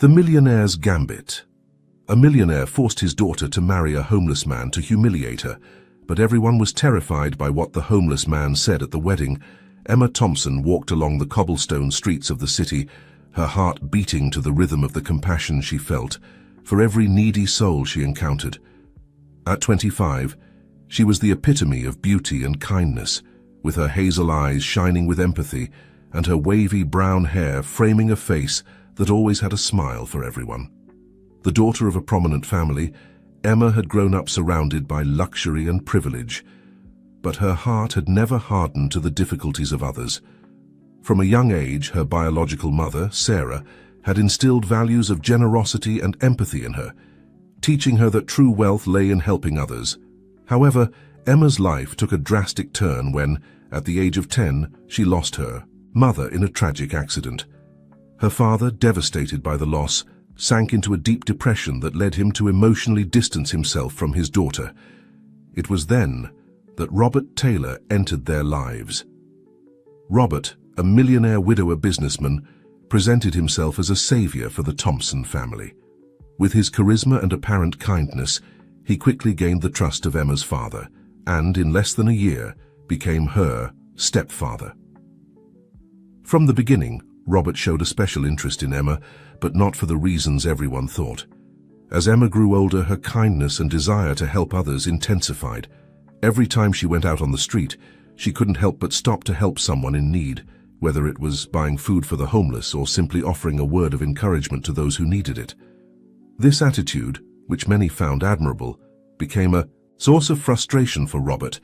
The Millionaire's Gambit. A millionaire forced his daughter to marry a homeless man to humiliate her, but everyone was terrified by what the homeless man said at the wedding. Emma Thompson walked along the cobblestone streets of the city, her heart beating to the rhythm of the compassion she felt for every needy soul she encountered. At 25, she was the epitome of beauty and kindness, with her hazel eyes shining with empathy and her wavy brown hair framing a face that always had a smile for everyone. The daughter of a prominent family, Emma had grown up surrounded by luxury and privilege, but her heart had never hardened to the difficulties of others. From a young age, her biological mother, Sarah, had instilled values of generosity and empathy in her, teaching her that true wealth lay in helping others. However, Emma's life took a drastic turn when, at the age of 10, she lost her mother in a tragic accident. Her father, devastated by the loss, sank into a deep depression that led him to emotionally distance himself from his daughter. It was then that Robert Taylor entered their lives. Robert, a millionaire widower businessman, presented himself as a savior for the Thompson family. With his charisma and apparent kindness, he quickly gained the trust of Emma's father, and in less than a year, became her stepfather. From the beginning, Robert showed a special interest in Emma, but not for the reasons everyone thought. As Emma grew older, her kindness and desire to help others intensified. Every time she went out on the street, she couldn't help but stop to help someone in need, whether it was buying food for the homeless or simply offering a word of encouragement to those who needed it. This attitude, which many found admirable, became a source of frustration for Robert.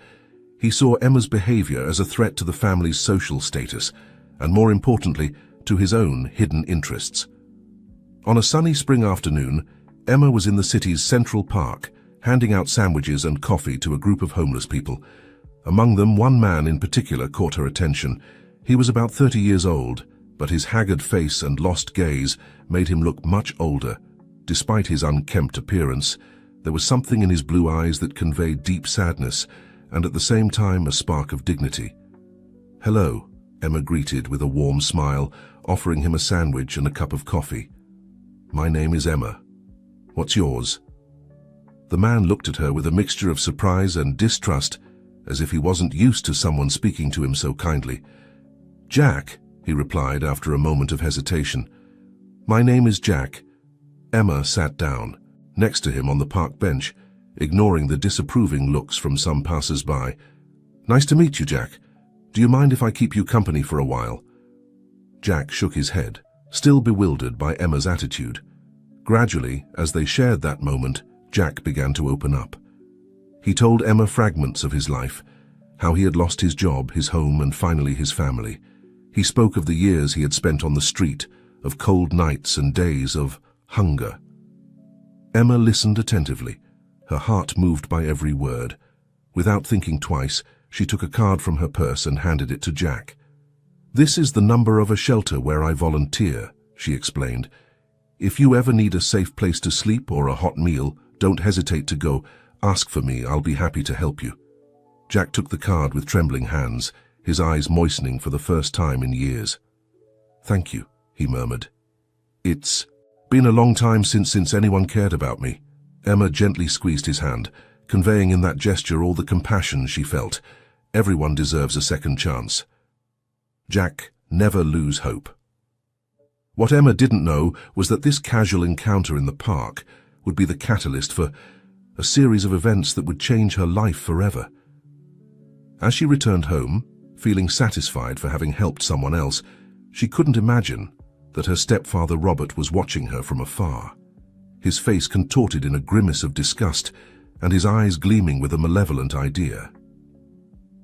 He saw Emma's behavior as a threat to the family's social status, and more importantly, to his own hidden interests. On a sunny spring afternoon, Emma was in the city's Central Park, handing out sandwiches and coffee to a group of homeless people. Among them, one man in particular caught her attention. He was about 30 years old, but his haggard face and lost gaze made him look much older. Despite his unkempt appearance, there was something in his blue eyes that conveyed deep sadness and at the same time a spark of dignity. "Hello," Emma greeted with a warm smile, offering him a sandwich and a cup of coffee. "My name is Emma. What's yours?" The man looked at her with a mixture of surprise and distrust, as if he wasn't used to someone speaking to him so kindly. "Jack," he replied after a moment of hesitation. "My name is Jack." Emma sat down, next to him on the park bench, ignoring the disapproving looks from some passers-by. "Nice to meet you, Jack. Do you mind if I keep you company for a while?" Jack shook his head, still bewildered by Emma's attitude. Gradually, as they shared that moment, Jack began to open up. He told Emma fragments of his life, how he had lost his job, his home, and finally his family. He spoke of the years he had spent on the street, of cold nights and days of hunger. Emma listened attentively, her heart moved by every word. Without thinking twice, she took a card from her purse and handed it to Jack. "This is the number of a shelter where I volunteer," she explained. "If you ever need a safe place to sleep or a hot meal, don't hesitate to go. Ask for me, I'll be happy to help you." Jack took the card with trembling hands, his eyes moistening for the first time in years. "Thank you," he murmured. "It's been a long time since anyone cared about me." Emma gently squeezed his hand, conveying in that gesture all the compassion she felt. Everyone deserves a second chance. Jack, never lose hope. What Emma didn't know was that this casual encounter in the park would be the catalyst for a series of events that would change her life forever. As she returned home, feeling satisfied for having helped someone else, she couldn't imagine that her stepfather Robert was watching her from afar, his face contorted in a grimace of disgust and his eyes gleaming with a malevolent idea.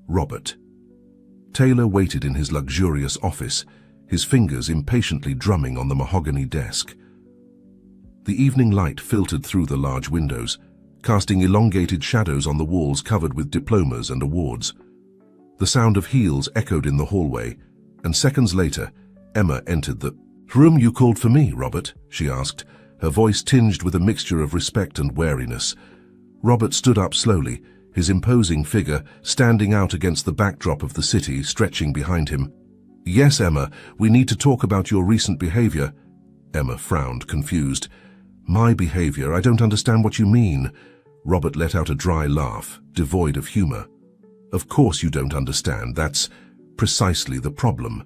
Robert. Taylor waited in his luxurious office, his fingers impatiently drumming on the mahogany desk. The evening light filtered through the large windows, casting elongated shadows on the walls covered with diplomas and awards. The sound of heels echoed in the hallway, and seconds later, Emma entered the room. "You called for me, Robert?" she asked, her voice tinged with a mixture of respect and wariness. Robert stood up slowly, his imposing figure standing out against the backdrop of the city stretching behind him. "Yes, Emma, we need to talk about your recent behavior." Emma frowned, confused. My behavior? I don't understand what you mean. Robert let out a dry laugh, devoid of humor. Of course you don't understand. That's precisely the problem.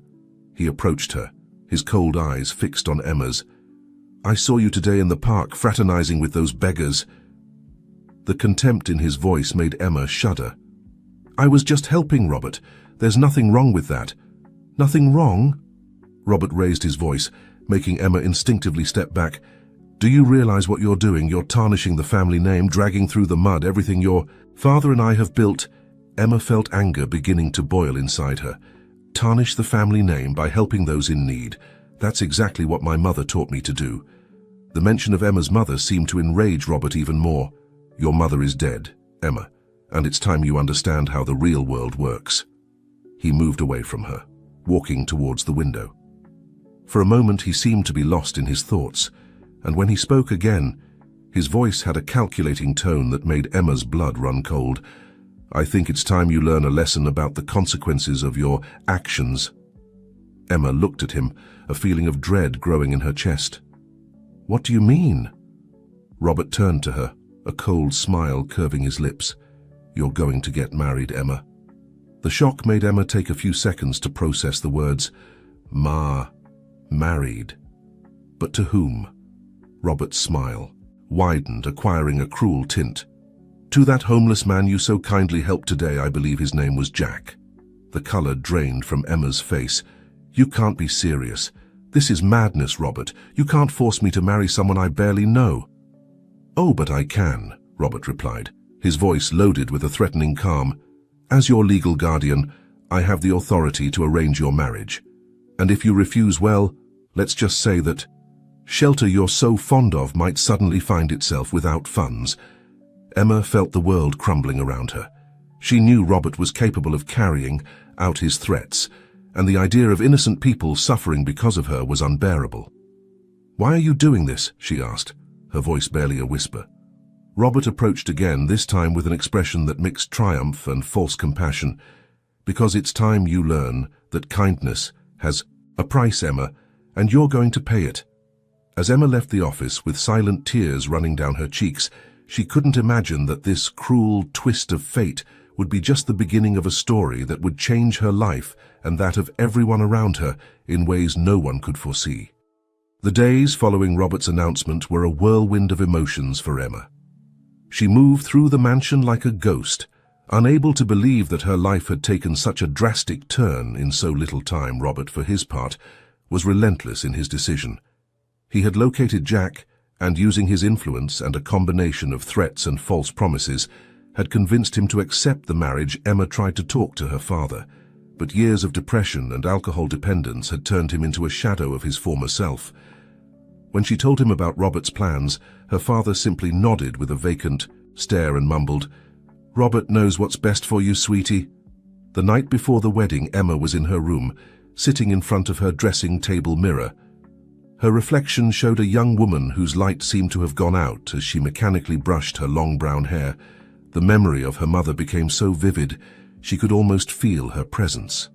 He approached her, his cold eyes fixed on Emma's. I saw you today in the park, fraternizing with those beggars. The contempt in his voice made Emma shudder. I was just helping, Robert. There's nothing wrong with that. Nothing wrong? Robert raised his voice, making Emma instinctively step back. Do you realize what you're doing? You're tarnishing the family name, dragging through the mud everything your father and I have built. Emma felt anger beginning to boil inside her. Tarnish the family name by helping those in need. That's exactly what my mother taught me to do. The mention of Emma's mother seemed to enrage Robert even more. Your mother is dead, Emma, and it's time you understand how the real world works. He moved away from her, walking towards the window. For a moment he seemed to be lost in his thoughts, and when he spoke again, his voice had a calculating tone that made Emma's blood run cold. I think it's time you learn a lesson about the consequences of your actions. Emma looked at him, a feeling of dread growing in her chest. What do you mean? Robert turned to her, a cold smile curving his lips. You're going to get married, Emma. The shock made Emma take a few seconds to process the words. Married. But to whom? Robert's smile widened, acquiring a cruel tint. To that homeless man you so kindly helped today. I believe his name was Jack. The color drained from Emma's face. You can't be serious. This is madness, Robert. You can't force me to marry someone I barely know. Oh, but I can, Robert replied, his voice loaded with a threatening calm. As your legal guardian, I have the authority to arrange your marriage. And if you refuse, well, let's just say that shelter you're so fond of might suddenly find itself without funds. Emma felt the world crumbling around her. She knew Robert was capable of carrying out his threats, and the idea of innocent people suffering because of her was unbearable. Why are you doing this? She asked, her voice barely a whisper. Robert approached again, this time with an expression that mixed triumph and false compassion. Because it's time you learn that kindness has a price, Emma, and you're going to pay it. As Emma left the office with silent tears running down her cheeks, she couldn't imagine that this cruel twist of fate would be just the beginning of a story that would change her life and that of everyone around her in ways no one could foresee. The days following Robert's announcement were a whirlwind of emotions for Emma. She moved through the mansion like a ghost, unable to believe that her life had taken such a drastic turn in so little time. Robert, for his part, was relentless in his decision. He had located Jack, and using his influence and a combination of threats and false promises, had convinced him to accept the marriage. Emma tried to talk to her father, but years of depression and alcohol dependence had turned him into a shadow of his former self. When she told him about Robert's plans, her father simply nodded with a vacant stare and mumbled, "Robert knows what's best for you, sweetie." The night before the wedding, Emma was in her room, sitting in front of her dressing table mirror. Her reflection showed a young woman whose light seemed to have gone out as she mechanically brushed her long brown hair. The memory of her mother became so vivid, she could almost feel her presence.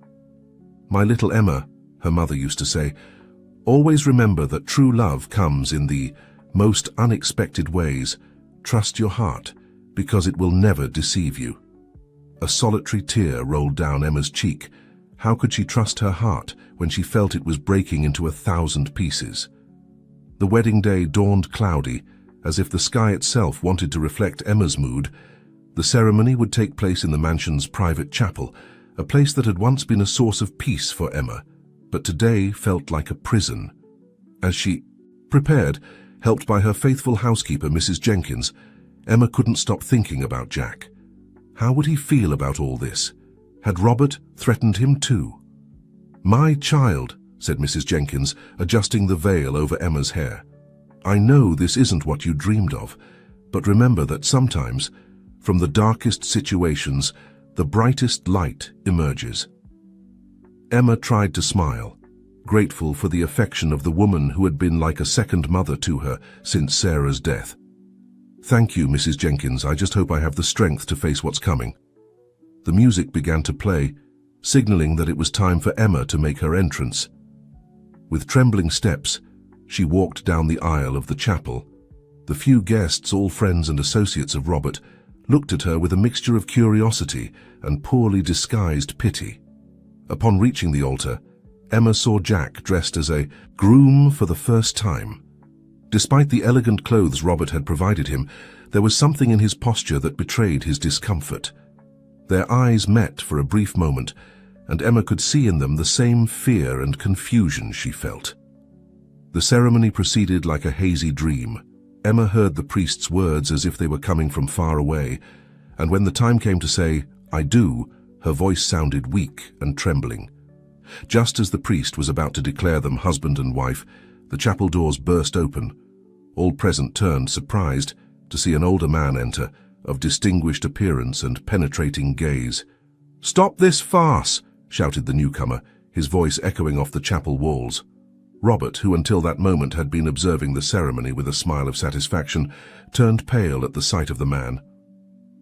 "My little Emma," her mother used to say, "always remember that true love comes in the most unexpected ways. Trust your heart, because it will never deceive you." A solitary tear rolled down Emma's cheek. How could she trust her heart when she felt it was breaking into 1,000 pieces? The wedding day dawned cloudy, as if the sky itself wanted to reflect Emma's mood. The ceremony would take place in the mansion's private chapel, a place that had once been a source of peace for Emma, but today felt like a prison. As she prepared, helped by her faithful housekeeper, Mrs. Jenkins, Emma couldn't stop thinking about Jack. How would he feel about all this? Had Robert threatened him too? "My child," said Mrs. Jenkins, adjusting the veil over Emma's hair. "I know this isn't what you dreamed of, but remember that sometimes, from the darkest situations, the brightest light emerges." Emma tried to smile, grateful for the affection of the woman who had been like a second mother to her since Sarah's death. "Thank you, Mrs. Jenkins. I just hope I have the strength to face what's coming." The music began to play, signaling that it was time for Emma to make her entrance. With trembling steps, She walked down the aisle of the chapel. The few guests, all friends and associates of Robert, looked at her with a mixture of curiosity and poorly disguised pity. Upon reaching the altar, Emma saw Jack dressed as a groom for the first time. Despite the elegant clothes Robert had provided him, there was something in his posture that betrayed his discomfort. Their eyes met for a brief moment, and Emma could see in them the same fear and confusion she felt. The ceremony proceeded like a hazy dream. Emma heard the priest's words as if they were coming from far away, and when the time came to say, "I do," her voice sounded weak and trembling. Just as the priest was about to declare them husband and wife, the chapel doors burst open. All present turned, surprised, to see an older man enter, of distinguished appearance and penetrating gaze. "Stop this farce!" shouted the newcomer, his voice echoing off the chapel walls. Robert, who until that moment had been observing the ceremony with a smile of satisfaction, turned pale at the sight of the man.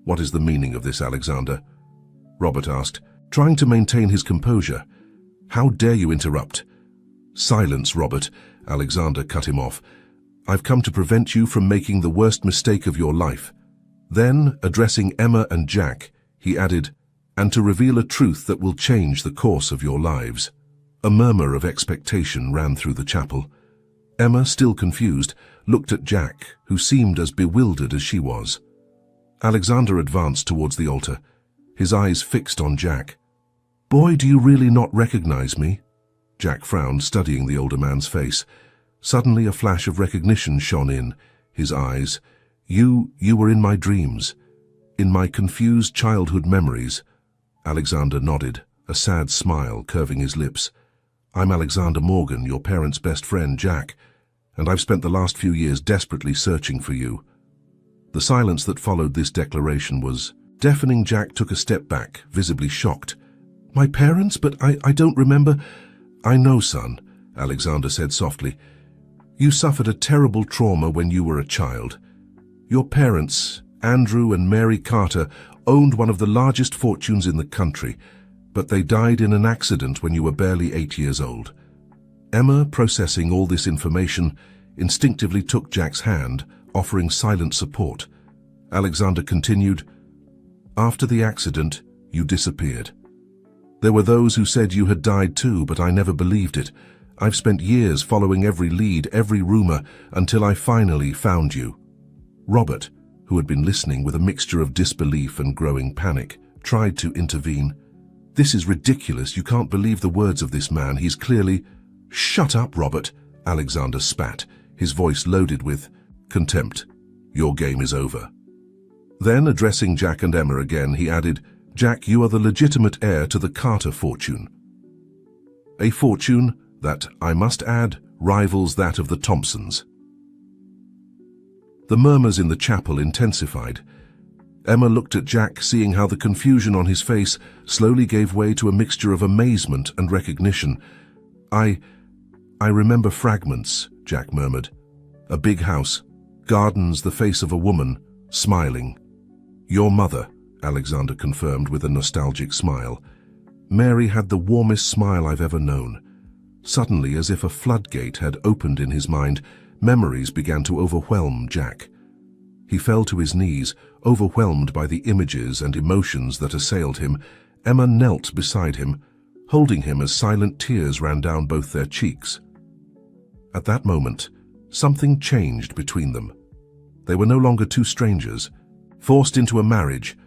"What is the meaning of this, Alexander?" Robert asked, trying to maintain his composure. "How dare you interrupt?" "Silence, Robert," Alexander cut him off. "I've come to prevent you from making the worst mistake of your life." Then, addressing Emma and Jack, he added, "And to reveal a truth that will change the course of your lives." A murmur of expectation ran through the chapel. Emma, still confused, looked at Jack, who seemed as bewildered as she was. Alexander advanced towards the altar, his eyes fixed on Jack. "Boy, do you really not recognize me?" Jack frowned, studying the older man's face. Suddenly a flash of recognition shone in his eyes. You were in my dreams, in my confused childhood memories." Alexander nodded, a sad smile curving his lips. "I'm Alexander Morgan, your parents' best friend, Jack, and I've spent the last few years desperately searching for you." The silence that followed this declaration was deafening. Jack took a step back, visibly shocked. "My parents? But I don't remember." "I know, son," Alexander said softly. "You suffered a terrible trauma when you were a child. Your parents, Andrew and Mary Carter, owned one of the largest fortunes in the country, but they died in an accident when you were barely 8 years old." Emma, processing all this information, instinctively took Jack's hand, offering silent support. Alexander continued, "After the accident, you disappeared. There were those who said you had died too, but I never believed it. I've spent years following every lead, every rumor, until I finally found you." Robert, who had been listening with a mixture of disbelief and growing panic, tried to intervene. "This is ridiculous. You can't believe the words of this man. He's clearly—" "Shut up, Robert," Alexander spat, his voice loaded with contempt. "Your game is over." Then, addressing Jack and Emma again, he added, "Jack, you are the legitimate heir to the Carter fortune. A fortune that, I must add, rivals that of the Thompsons." The murmurs in the chapel intensified. Emma looked at Jack, seeing how the confusion on his face slowly gave way to a mixture of amazement and recognition. I remember fragments," Jack murmured. "A big house, gardens, the face of a woman, smiling." "Your mother," Alexander confirmed with a nostalgic smile. "Mary had the warmest smile I've ever known." Suddenly, as if a floodgate had opened in his mind, memories began to overwhelm Jack. He fell to his knees, overwhelmed by the images and emotions that assailed him. Emma knelt beside him, holding him as silent tears ran down both their cheeks. At that moment, something changed between them. They were no longer two strangers, forced into a marriage,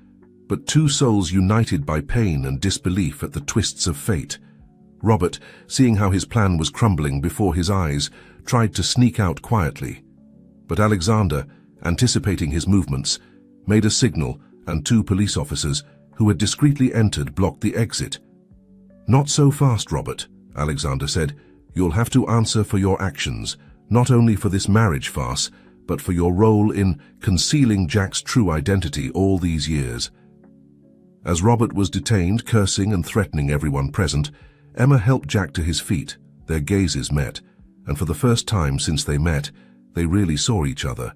but two souls united by pain and disbelief at the twists of fate. Robert, seeing how his plan was crumbling before his eyes, tried to sneak out quietly. But Alexander, anticipating his movements, made a signal, and 2 police officers, who had discreetly entered, blocked the exit. "Not so fast, Robert," Alexander said. "You'll have to answer for your actions, not only for this marriage farce, but for your role in concealing Jack's true identity all these years." As Robert was detained, cursing and threatening everyone present, Emma helped Jack to his feet. Their gazes met, and for the first time since they met, they really saw each other.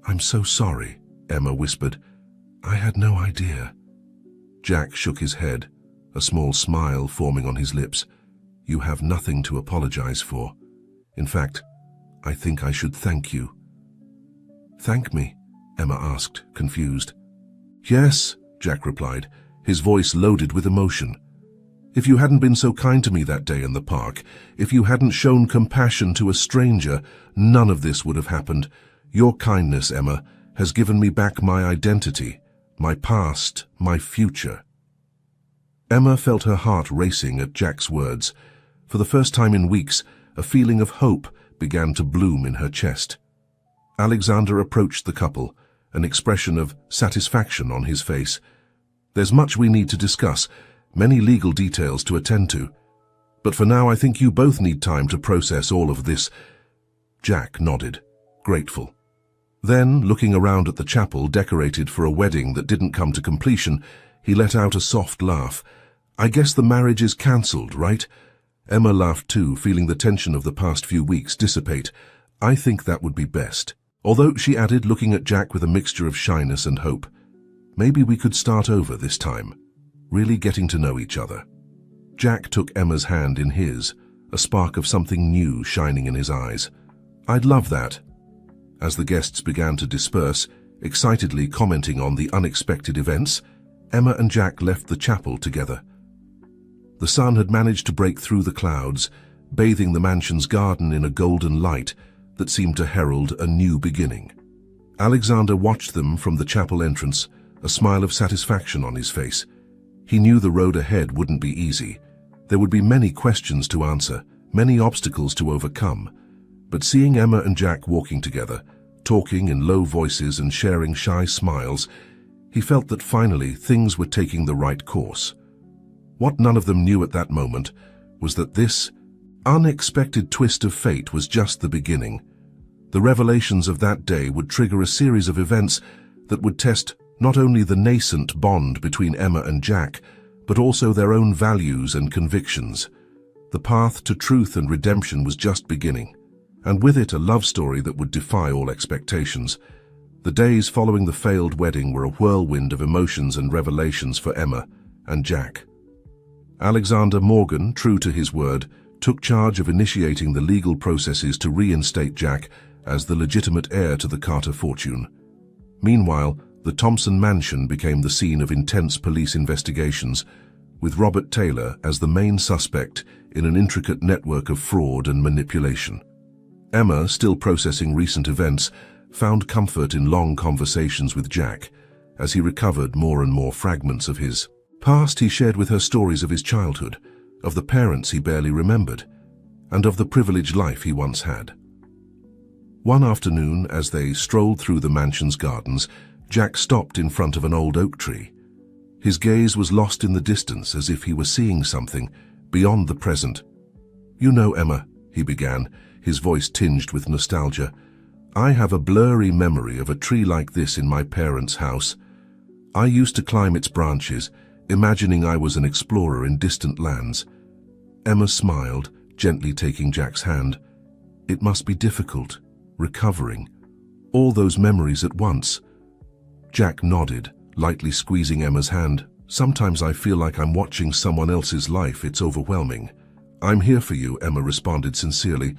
"I'm so sorry," Emma whispered. "I had no idea." Jack shook his head, a small smile forming on his lips. "You have nothing to apologize for. In fact, I think I should thank you." "Thank me?" Emma asked, confused. "Yes," Jack replied, his voice loaded with emotion. "If you hadn't been so kind to me that day in the park, if you hadn't shown compassion to a stranger, none of this would have happened. Your kindness, Emma, has given me back my identity, my past, my future." Emma felt her heart racing at Jack's words. For the first time in weeks, a feeling of hope began to bloom in her chest. Alexander approached the couple, an expression of satisfaction on his face. "There's much we need to discuss, many legal details to attend to. But for now, I think you both need time to process all of this." Jack nodded, grateful. Then, looking around at the chapel decorated for a wedding that didn't come to completion, he let out a soft laugh. "I guess the marriage is cancelled, right?" Emma laughed too, feeling the tension of the past few weeks dissipate. "I think that would be best." Although, she added, looking at Jack with a mixture of shyness and hope, "Maybe we could start over this time, really getting to know each other." Jack took Emma's hand in his, a spark of something new shining in his eyes. "I'd love that." As the guests began to disperse, excitedly commenting on the unexpected events, Emma and Jack left the chapel together. The sun had managed to break through the clouds, bathing the mansion's garden in a golden light that seemed to herald a new beginning. Alexander watched them from the chapel entrance, a smile of satisfaction on his face. He knew the road ahead wouldn't be easy. There would be many questions to answer, many obstacles to overcome. But seeing Emma and Jack walking together, talking in low voices and sharing shy smiles, he felt that finally things were taking the right course. What none of them knew at that moment was that this unexpected twist of fate was just the beginning. The revelations of that day would trigger a series of events that would test not only the nascent bond between Emma and Jack, but also their own values and convictions. The path to truth and redemption was just beginning, and with it a love story that would defy all expectations. The days following the failed wedding were a whirlwind of emotions and revelations for Emma and Jack. Alexander Morgan, true to his word, took charge of initiating the legal processes to reinstate Jack as the legitimate heir to the Carter fortune. Meanwhile, the Thompson mansion became the scene of intense police investigations, with Robert Taylor as the main suspect in an intricate network of fraud and manipulation. Emma, still processing recent events, found comfort in long conversations with Jack as he recovered more and more fragments of his past. He shared with her stories of his childhood, of the parents he barely remembered, and of the privileged life he once had. One afternoon, as they strolled through the mansion's gardens, Jack stopped in front of an old oak tree. His gaze was lost in the distance, as if he were seeing something beyond the present. "You know, Emma," he began, his voice tinged with nostalgia, "I have a blurry memory of a tree like this in my parents' house. I used to climb its branches, imagining I was an explorer in distant lands." Emma smiled, gently taking Jack's hand. "It must be difficult, recovering. All those memories at once." Jack nodded, lightly squeezing Emma's hand. "Sometimes I feel like I'm watching someone else's life. It's overwhelming." "I'm here for you," Emma responded sincerely.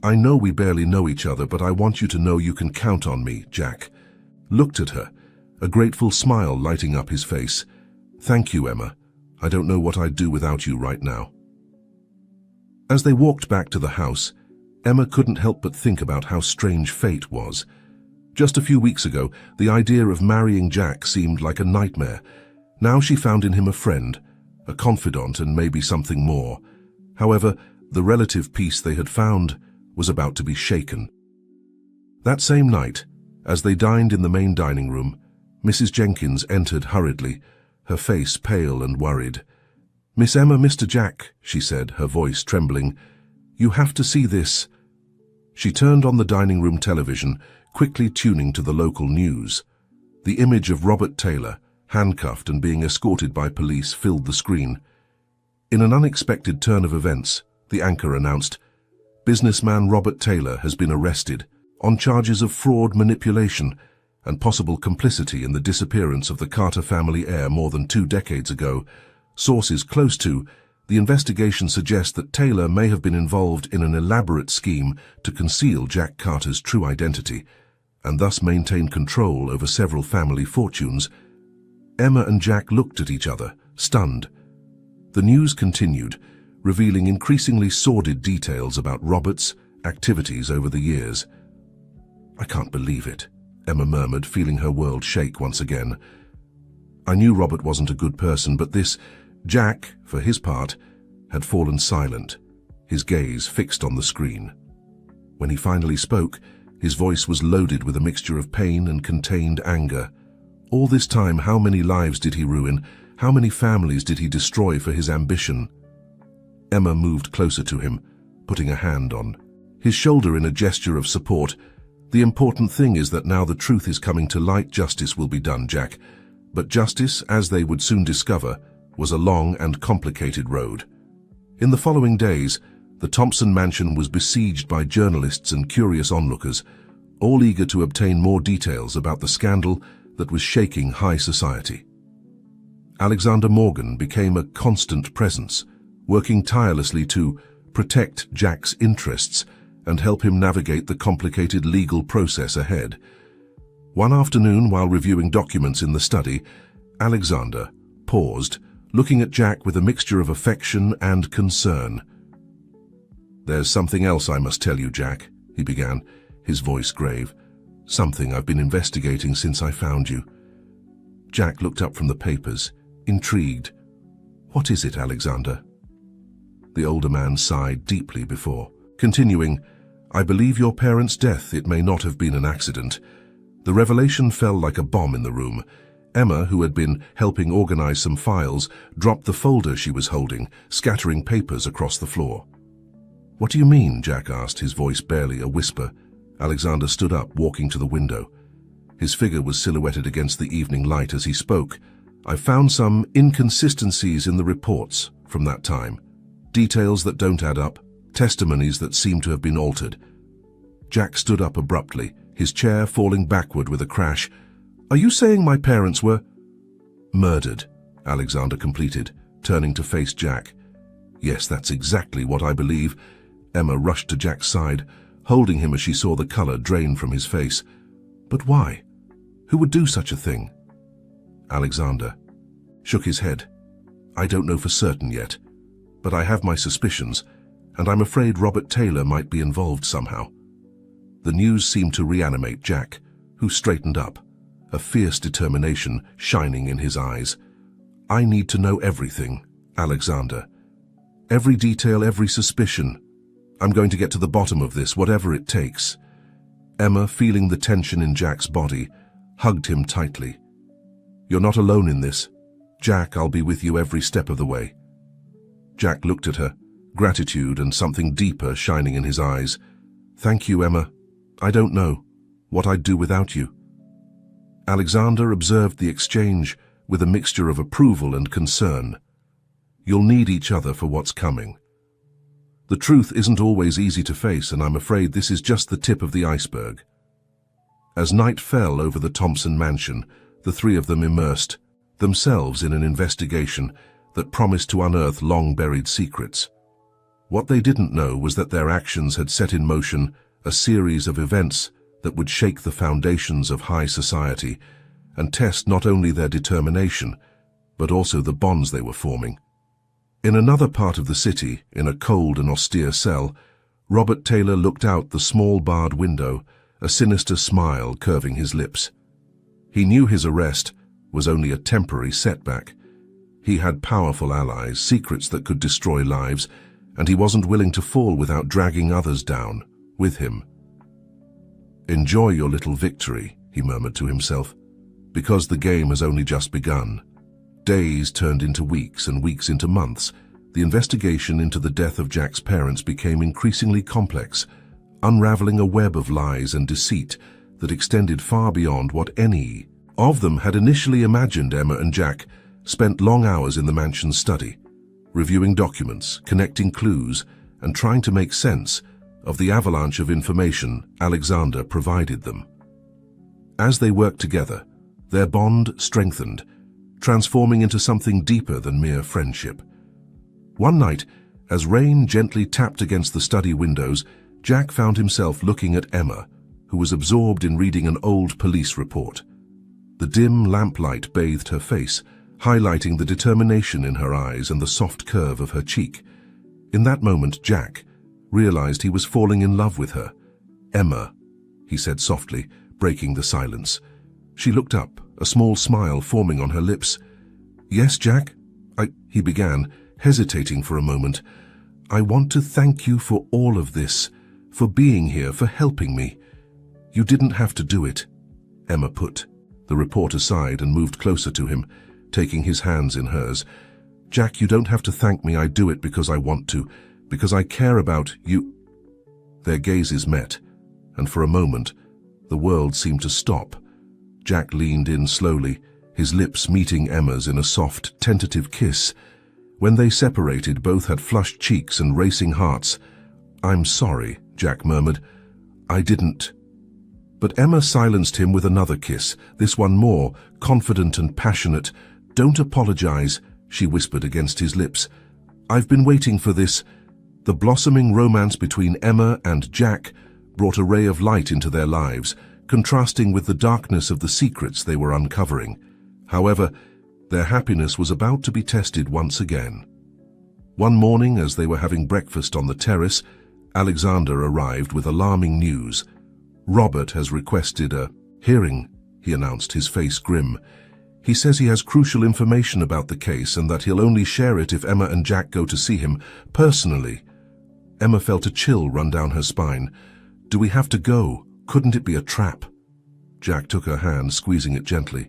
"I know we barely know each other, but I want you to know you can count on me." Jack looked at her, a grateful smile lighting up his face. "Thank you, Emma. I don't know what I'd do without you right now." As they walked back to the house, Emma couldn't help but think about how strange fate was. Just a few weeks ago, the idea of marrying Jack seemed like a nightmare. Now she found in him a friend, a confidant, and maybe something more. However, the relative peace they had found was about to be shaken. That same night, as they dined in the main dining room, Mrs. Jenkins entered hurriedly, her face pale and worried. "Miss Emma, Mr. Jack," she said, her voice trembling, "you have to see this." She turned on the dining room television, quickly tuning to the local news. The image of Robert Taylor, handcuffed and being escorted by police, filled the screen. In an unexpected turn of events, the anchor announced, "Businessman Robert Taylor has been arrested on charges of fraud, manipulation, and possible complicity in the disappearance of the Carter family heir more than 2 decades ago. Sources close to The investigation suggests that Taylor may have been involved in an elaborate scheme to conceal Jack Carter's true identity, and thus maintain control over several family fortunes. Emma and Jack looked at each other, stunned. The news continued, revealing increasingly sordid details about Robert's activities over the years. "I can't believe it," Emma murmured, feeling her world shake once again. "I knew Robert wasn't a good person, but this..." Jack, for his part, had fallen silent, his gaze fixed on the screen. When he finally spoke, his voice was loaded with a mixture of pain and contained anger. All this time, how many lives did he ruin? How many families did he destroy for his ambition? Emma moved closer to him, putting a hand on his shoulder in a gesture of support. "The important thing is that now the truth is coming to light. Justice will be done, Jack." But justice, as they would soon discover, was a long and complicated road. In the following days, the Thompson mansion was besieged by journalists and curious onlookers, all eager to obtain more details about the scandal that was shaking high society. Alexander Morgan became a constant presence, working tirelessly to protect Jack's interests and help him navigate the complicated legal process ahead. One afternoon, while reviewing documents in the study, Alexander paused, looking at Jack with a mixture of affection and concern. "There's something else I must tell you, Jack," he began, his voice grave. "Something I've been investigating since I found you." Jack looked up from the papers, intrigued. "What is it, Alexander?" The older man sighed deeply before continuing, "I believe your parents' death, it may not have been an accident." The revelation fell like a bomb in the room. Emma, who had been helping organize some files, dropped the folder she was holding, scattering papers across the floor. "What do you mean?" Jack asked, his voice barely a whisper. Alexander stood up, walking to the window. His figure was silhouetted against the evening light as he spoke. "I found some inconsistencies in the reports from that time. Details that don't add up, testimonies that seem to have been altered." Jack stood up abruptly, his chair falling backward with a crash. "Are you saying my parents were..." "Murdered," Alexander completed, turning to face Jack. "Yes, that's exactly what I believe." Emma rushed to Jack's side, holding him as she saw the color drain from his face. "But why? Who would do such a thing?" Alexander shook his head. "I don't know for certain yet, but I have my suspicions, and I'm afraid Robert Taylor might be involved somehow." The news seemed to reanimate Jack, who straightened up, a fierce determination shining in his eyes. "I need to know everything, Alexander. Every detail, every suspicion. I'm going to get to the bottom of this, whatever it takes." Emma, feeling the tension in Jack's body, hugged him tightly. "You're not alone in this. Jack, I'll be with you every step of the way." Jack looked at her, gratitude and something deeper shining in his eyes. "Thank you, Emma. I don't know what I'd do without you." Alexander observed the exchange with a mixture of approval and concern. "You'll need each other for what's coming. The truth isn't always easy to face, and I'm afraid this is just the tip of the iceberg." As night fell over the Thompson mansion, the three of them immersed themselves in an investigation that promised to unearth long-buried secrets. What they didn't know was that their actions had set in motion a series of events that would shake the foundations of high society and test not only their determination, but also the bonds they were forming. In another part of the city, in a cold and austere cell, Robert Taylor looked out the small barred window, a sinister smile curving his lips. He knew his arrest was only a temporary setback. He had powerful allies, secrets that could destroy lives, and he wasn't willing to fall without dragging others down with him. "Enjoy your little victory," he murmured to himself, "because the game has only just begun." Days turned into weeks and weeks into months. The investigation into the death of Jack's parents became increasingly complex, unraveling a web of lies and deceit that extended far beyond what any of them had initially imagined. Emma and Jack spent long hours in the mansion's study, reviewing documents, connecting clues, and trying to make sense of the avalanche of information Alexander provided them. As they worked together, their bond strengthened, transforming into something deeper than mere friendship. One night, as rain gently tapped against the study windows, Jack found himself looking at Emma, who was absorbed in reading an old police report. The dim lamplight bathed her face, highlighting the determination in her eyes and the soft curve of her cheek. In that moment, Jack realized he was falling in love with her. "Emma," he said softly, breaking the silence. She looked up, a small smile forming on her lips. "Yes, Jack?" he began, hesitating for a moment. "I want to thank you for all of this, for being here, for helping me." "You didn't have to do it," Emma put the report aside and moved closer to him, taking his hands in hers. "Jack, you don't have to thank me. I do it because I want to, because I care about you." Their gazes met, and for a moment, the world seemed to stop. Jack leaned in slowly, his lips meeting Emma's in a soft, tentative kiss. When they separated, both had flushed cheeks and racing hearts. "I'm sorry," Jack murmured. "I didn't." But Emma silenced him with another kiss, this one more confident and passionate. "Don't apologize," she whispered against his lips. "I've been waiting for this." The blossoming romance between Emma and Jack brought a ray of light into their lives, contrasting with the darkness of the secrets they were uncovering. However, their happiness was about to be tested once again. One morning, as they were having breakfast on the terrace, Alexander arrived with alarming news. "Robert has requested a hearing," he announced, his face grim. "He says he has crucial information about the case and that he'll only share it if Emma and Jack go to see him personally." Emma felt a chill run down her spine. "Do we have to go? Couldn't it be a trap?" Jack took her hand, squeezing it gently.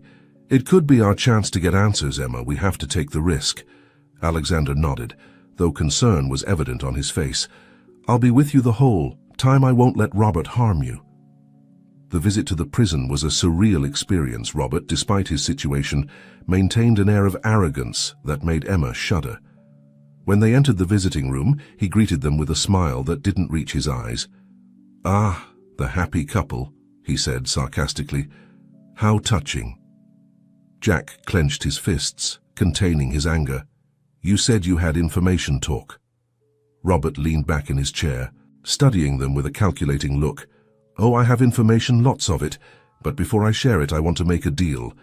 "It could be our chance to get answers, Emma. We have to take the risk." Alexander nodded, though concern was evident on his face. "I'll be with you the whole time. I won't let Robert harm you." The visit to the prison was a surreal experience. Robert, despite his situation, maintained an air of arrogance that made Emma shudder. When they entered the visiting room, he greeted them with a smile that didn't reach his eyes. "Ah, the happy couple," he said sarcastically. "How touching." Jack clenched his fists, containing his anger. "You said you had information talk." Robert leaned back in his chair, studying them with a calculating look. "Oh, I have information, lots of it, but before I share it, I want to make a deal."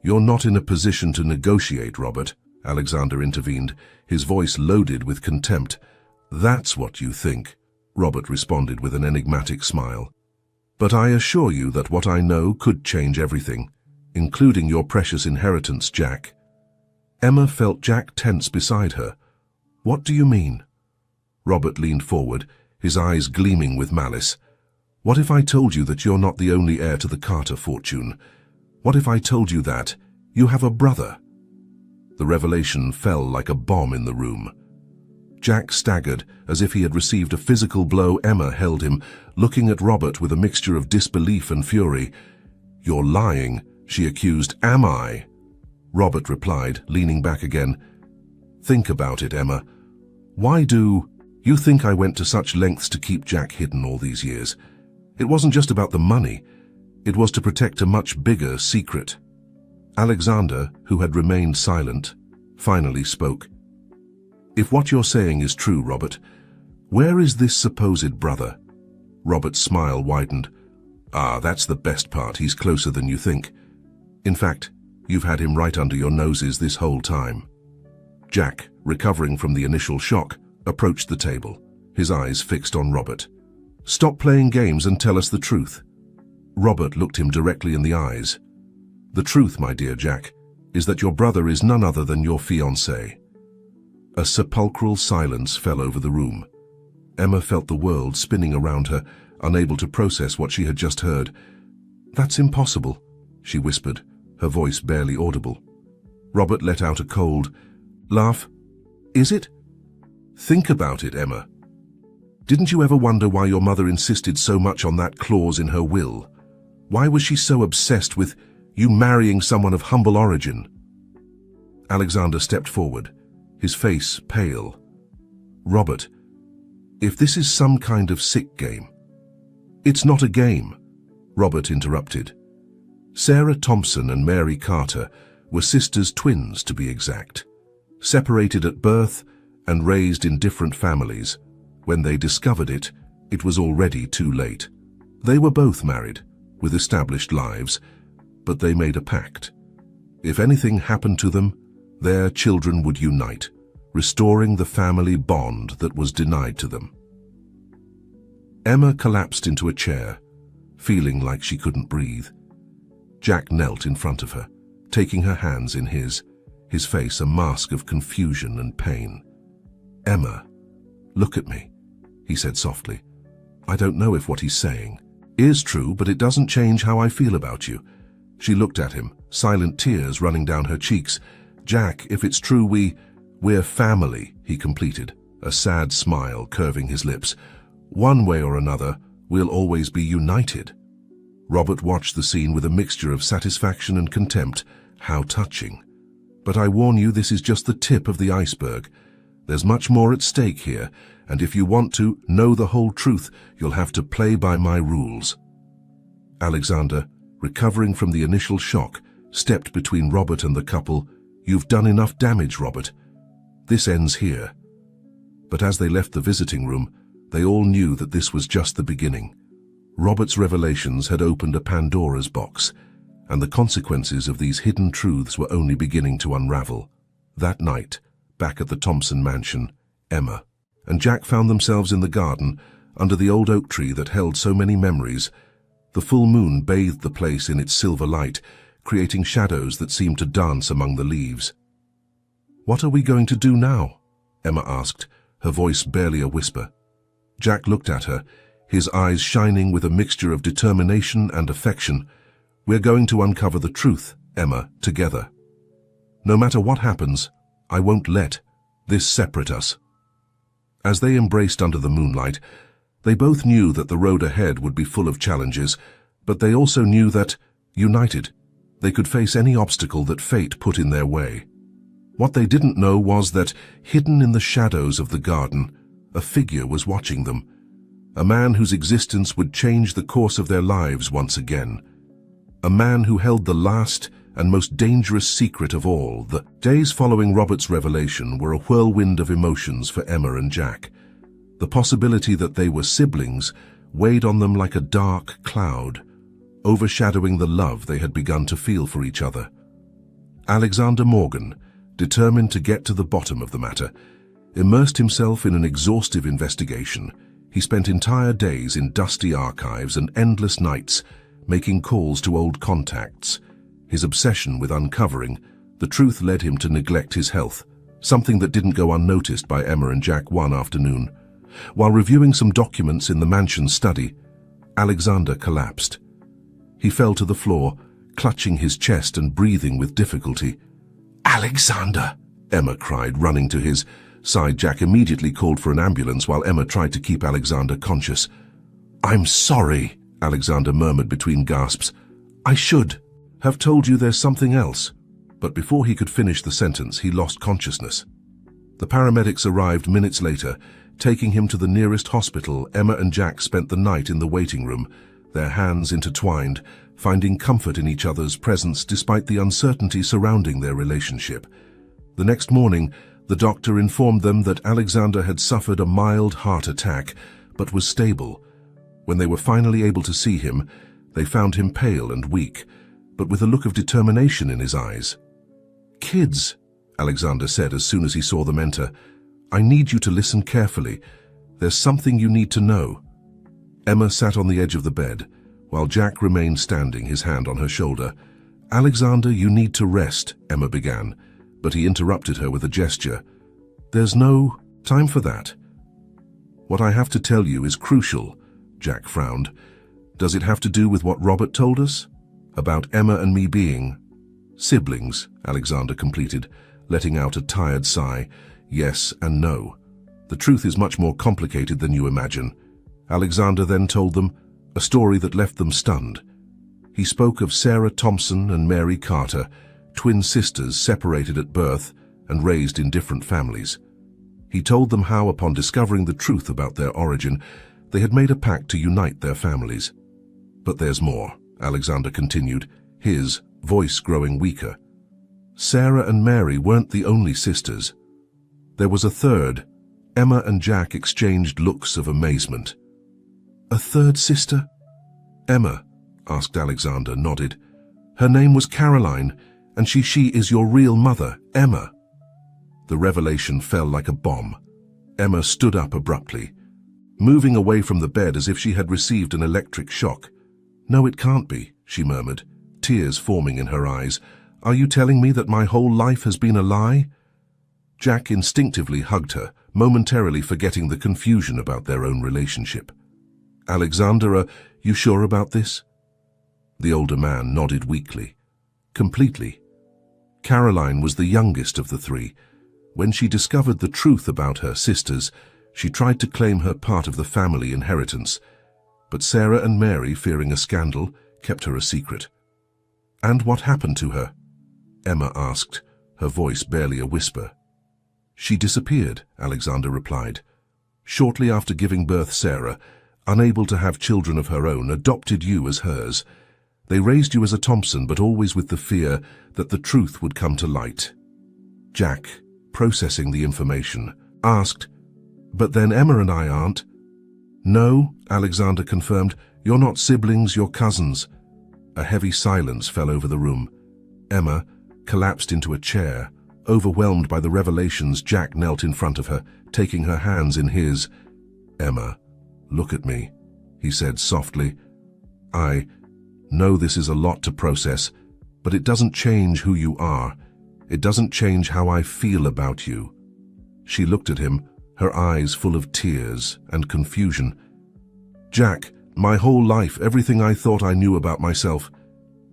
"You're not in a position to negotiate, Robert," Alexander intervened, his voice loaded with contempt. "That's what you think," Robert responded with an enigmatic smile. "But I assure you that what I know could change everything, including your precious inheritance, Jack." Emma felt Jack tense beside her. "What do you mean?" Robert leaned forward, his eyes gleaming with malice. "What if I told you that you're not the only heir to the Carter fortune? What if I told you that you have a brother?" The revelation fell like a bomb in the room. Jack staggered, as if he had received a physical blow. Emma held him, looking at Robert with a mixture of disbelief and fury. "You're lying," she accused. "Am I?" Robert replied, leaning back again. "Think about it, Emma. Why do you think I went to such lengths to keep Jack hidden all these years? It wasn't just about the money. It was to protect a much bigger secret." Alexander, who had remained silent, finally spoke. "If what you're saying is true, Robert, where is this supposed brother?" Robert's smile widened. "Ah, that's the best part. He's closer than you think. In fact, you've had him right under your noses this whole time." Jack, recovering from the initial shock, approached the table, his eyes fixed on Robert. "Stop playing games and tell us the truth." Robert looked him directly in the eyes. "The truth, my dear Jack, is that your brother is none other than your fiancé." A sepulchral silence fell over the room. Emma felt the world spinning around her, unable to process what she had just heard. "That's impossible," she whispered, her voice barely audible. Robert let out a cold laugh. "Is it? Think about it, Emma. Didn't you ever wonder why your mother insisted so much on that clause in her will? Why was she so obsessed with you marrying someone of humble origin?" Alexander stepped forward, his face pale. "Robert, if this is some kind of sick game—" "It's not a game," Robert interrupted. "Sarah Thompson and Mary Carter were sisters, twins to be exact, separated at birth and raised in different families. When they discovered it, it was already too late. They were both married, with established lives, but they made a pact. If anything happened to them, their children would unite, restoring the family bond that was denied to them. Emma collapsed into a chair, feeling like she couldn't breathe. Jack knelt in front of her, taking her hands in his face a mask of confusion and pain. "Emma, look at me," he said softly. "I don't know if what he's saying is true, but it doesn't change how I feel about you." She looked at him, silent tears running down her cheeks. "Jack, if it's true, we're family," he completed, a sad smile curving his lips. "One way or another, we'll always be united." Robert watched the scene with a mixture of satisfaction and contempt. How touching. "But I warn you, this is just the tip of the iceberg. There's much more at stake here, and if you want to know the whole truth, you'll have to play by my rules." Alexander, recovering from the initial shock, stepped between Robert and the couple. "You've done enough damage, Robert. This ends here." But as they left the visiting room, they all knew that this was just the beginning. Robert's revelations had opened a Pandora's box, and the consequences of these hidden truths were only beginning to unravel. That night, back at the Thompson mansion, Emma and Jack found themselves in the garden, under the old oak tree that held so many memories. The full moon bathed the place in its silver light, creating shadows that seemed to dance among the leaves. "What are we going to do now?" Emma asked, her voice barely a whisper. Jack looked at her, his eyes shining with a mixture of determination and affection. "We're going to uncover the truth, Emma, together. No matter what happens, I won't let this separate us." As they embraced under the moonlight, they both knew that the road ahead would be full of challenges, but they also knew that, united, they could face any obstacle that fate put in their way. What they didn't know was that, hidden in the shadows of the garden, a figure was watching them, a man whose existence would change the course of their lives once again, a man who held the last and most dangerous secret of all. The days following Robert's revelation were a whirlwind of emotions for Emma and Jack. The possibility that they were siblings weighed on them like a dark cloud, overshadowing the love they had begun to feel for each other. Alexander Morgan, determined to get to the bottom of the matter, immersed himself in an exhaustive investigation. He spent entire days in dusty archives and endless nights making calls to old contacts. His obsession with uncovering the truth led him to neglect his health, something that didn't go unnoticed by Emma and Jack one afternoon. While reviewing some documents in the mansion's study, Alexander collapsed. He fell to the floor, clutching his chest and breathing with difficulty. "Alexander!" Emma cried, running to his side. Jack immediately called for an ambulance while Emma tried to keep Alexander conscious. "I'm sorry," Alexander murmured between gasps. "I should have told you there's something else." But before he could finish the sentence, he lost consciousness. The paramedics arrived minutes later, taking him to the nearest hospital. Emma and Jack spent the night in the waiting room, their hands intertwined, finding comfort in each other's presence despite the uncertainty surrounding their relationship. The next morning, the doctor informed them that Alexander had suffered a mild heart attack, but was stable. When they were finally able to see him, they found him pale and weak, but with a look of determination in his eyes. "Kids," Alexander said as soon as he saw them enter, "I need you to listen carefully. There's something you need to know." Emma sat on the edge of the bed, while Jack remained standing, his hand on her shoulder. "Alexander, you need to rest," Emma began, but he interrupted her with a gesture. "There's no time for that. What I have to tell you is crucial," Jack frowned. "Does it have to do with what Robert told us? About Emma and me being siblings," Alexander completed, letting out a tired sigh. "Yes and no. The truth is much more complicated than you imagine." Alexander then told them a story that left them stunned. He spoke of Sarah Thompson and Mary Carter, twin sisters separated at birth and raised in different families. He told them how, upon discovering the truth about their origin, they had made a pact to unite their families. "But there's more," Alexander continued, his voice growing weaker. "Sarah and Mary weren't the only sisters. There was a third, Emma and Jack exchanged looks of amazement. "A third sister?" "Emma," asked Alexander, nodded. "Her name was Caroline, and she is your real mother, Emma." The revelation fell like a bomb. Emma stood up abruptly, moving away from the bed as if she had received an electric shock. "No, it can't be," she murmured, tears forming in her eyes. "Are you telling me that my whole life has been a lie?" Jack instinctively hugged her, momentarily forgetting the confusion about their own relationship. "Alexander, are you sure about this?" The older man nodded weakly. "Completely. Caroline was the youngest of the three. When she discovered the truth about her sisters, she tried to claim her part of the family inheritance. But Sarah and Mary, fearing a scandal, kept her a secret." "And what happened to her?" Emma asked, her voice barely a whisper. "She disappeared," Alexander replied. "Shortly after giving birth, Sarah, unable to have children of her own, adopted you as hers. They raised you as a Thompson, but always with the fear that the truth would come to light." Jack, processing the information, asked, "But then Emma and I aren't?" "No," Alexander confirmed. "You're not siblings, you're cousins." A heavy silence fell over the room. Emma collapsed into a chair. Overwhelmed by the revelations, Jack knelt in front of her, taking her hands in his. "Emma, look at me," he said softly. "I know this is a lot to process, but it doesn't change who you are. It doesn't change how I feel about you." She looked at him, her eyes full of tears and confusion. "Jack, my whole life, everything I thought I knew about myself,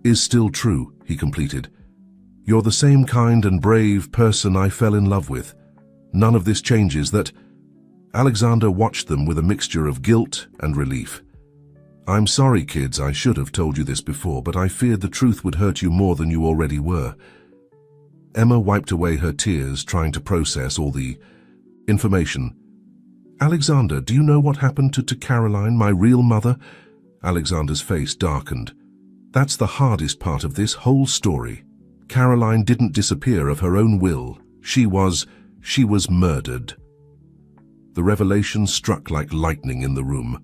is still true," he completed. "You're the same kind and brave person I fell in love with. None of this changes that." Alexander watched them with a mixture of guilt and relief. "I'm sorry, kids, I should have told you this before, but I feared the truth would hurt you more than you already were." Emma wiped away her tears, trying to process all the information. "Alexander, do you know what happened to Caroline, my real mother?" Alexander's face darkened. "That's the hardest part of this whole story. Caroline didn't disappear of her own will. She was murdered." The revelation struck like lightning in the room.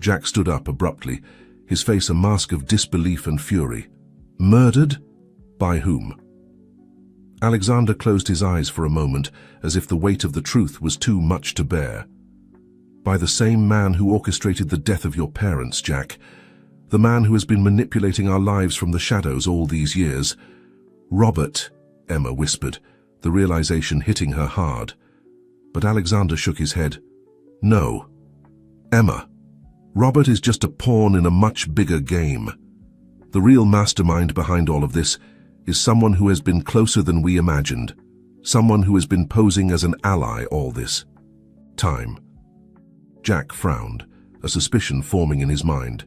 Jack stood up abruptly, his face a mask of disbelief and fury. "Murdered? By whom?" Alexander closed his eyes for a moment, as if the weight of the truth was too much to bear. "By the same man who orchestrated the death of your parents, Jack. The man who has been manipulating our lives from the shadows all these years." "Robert," Emma whispered, the realization hitting her hard. But Alexander shook his head. "No. Emma, Robert is just a pawn in a much bigger game. The real mastermind behind all of this is someone who has been closer than we imagined, someone who has been posing as an ally all this time." Jack frowned, a suspicion forming in his mind.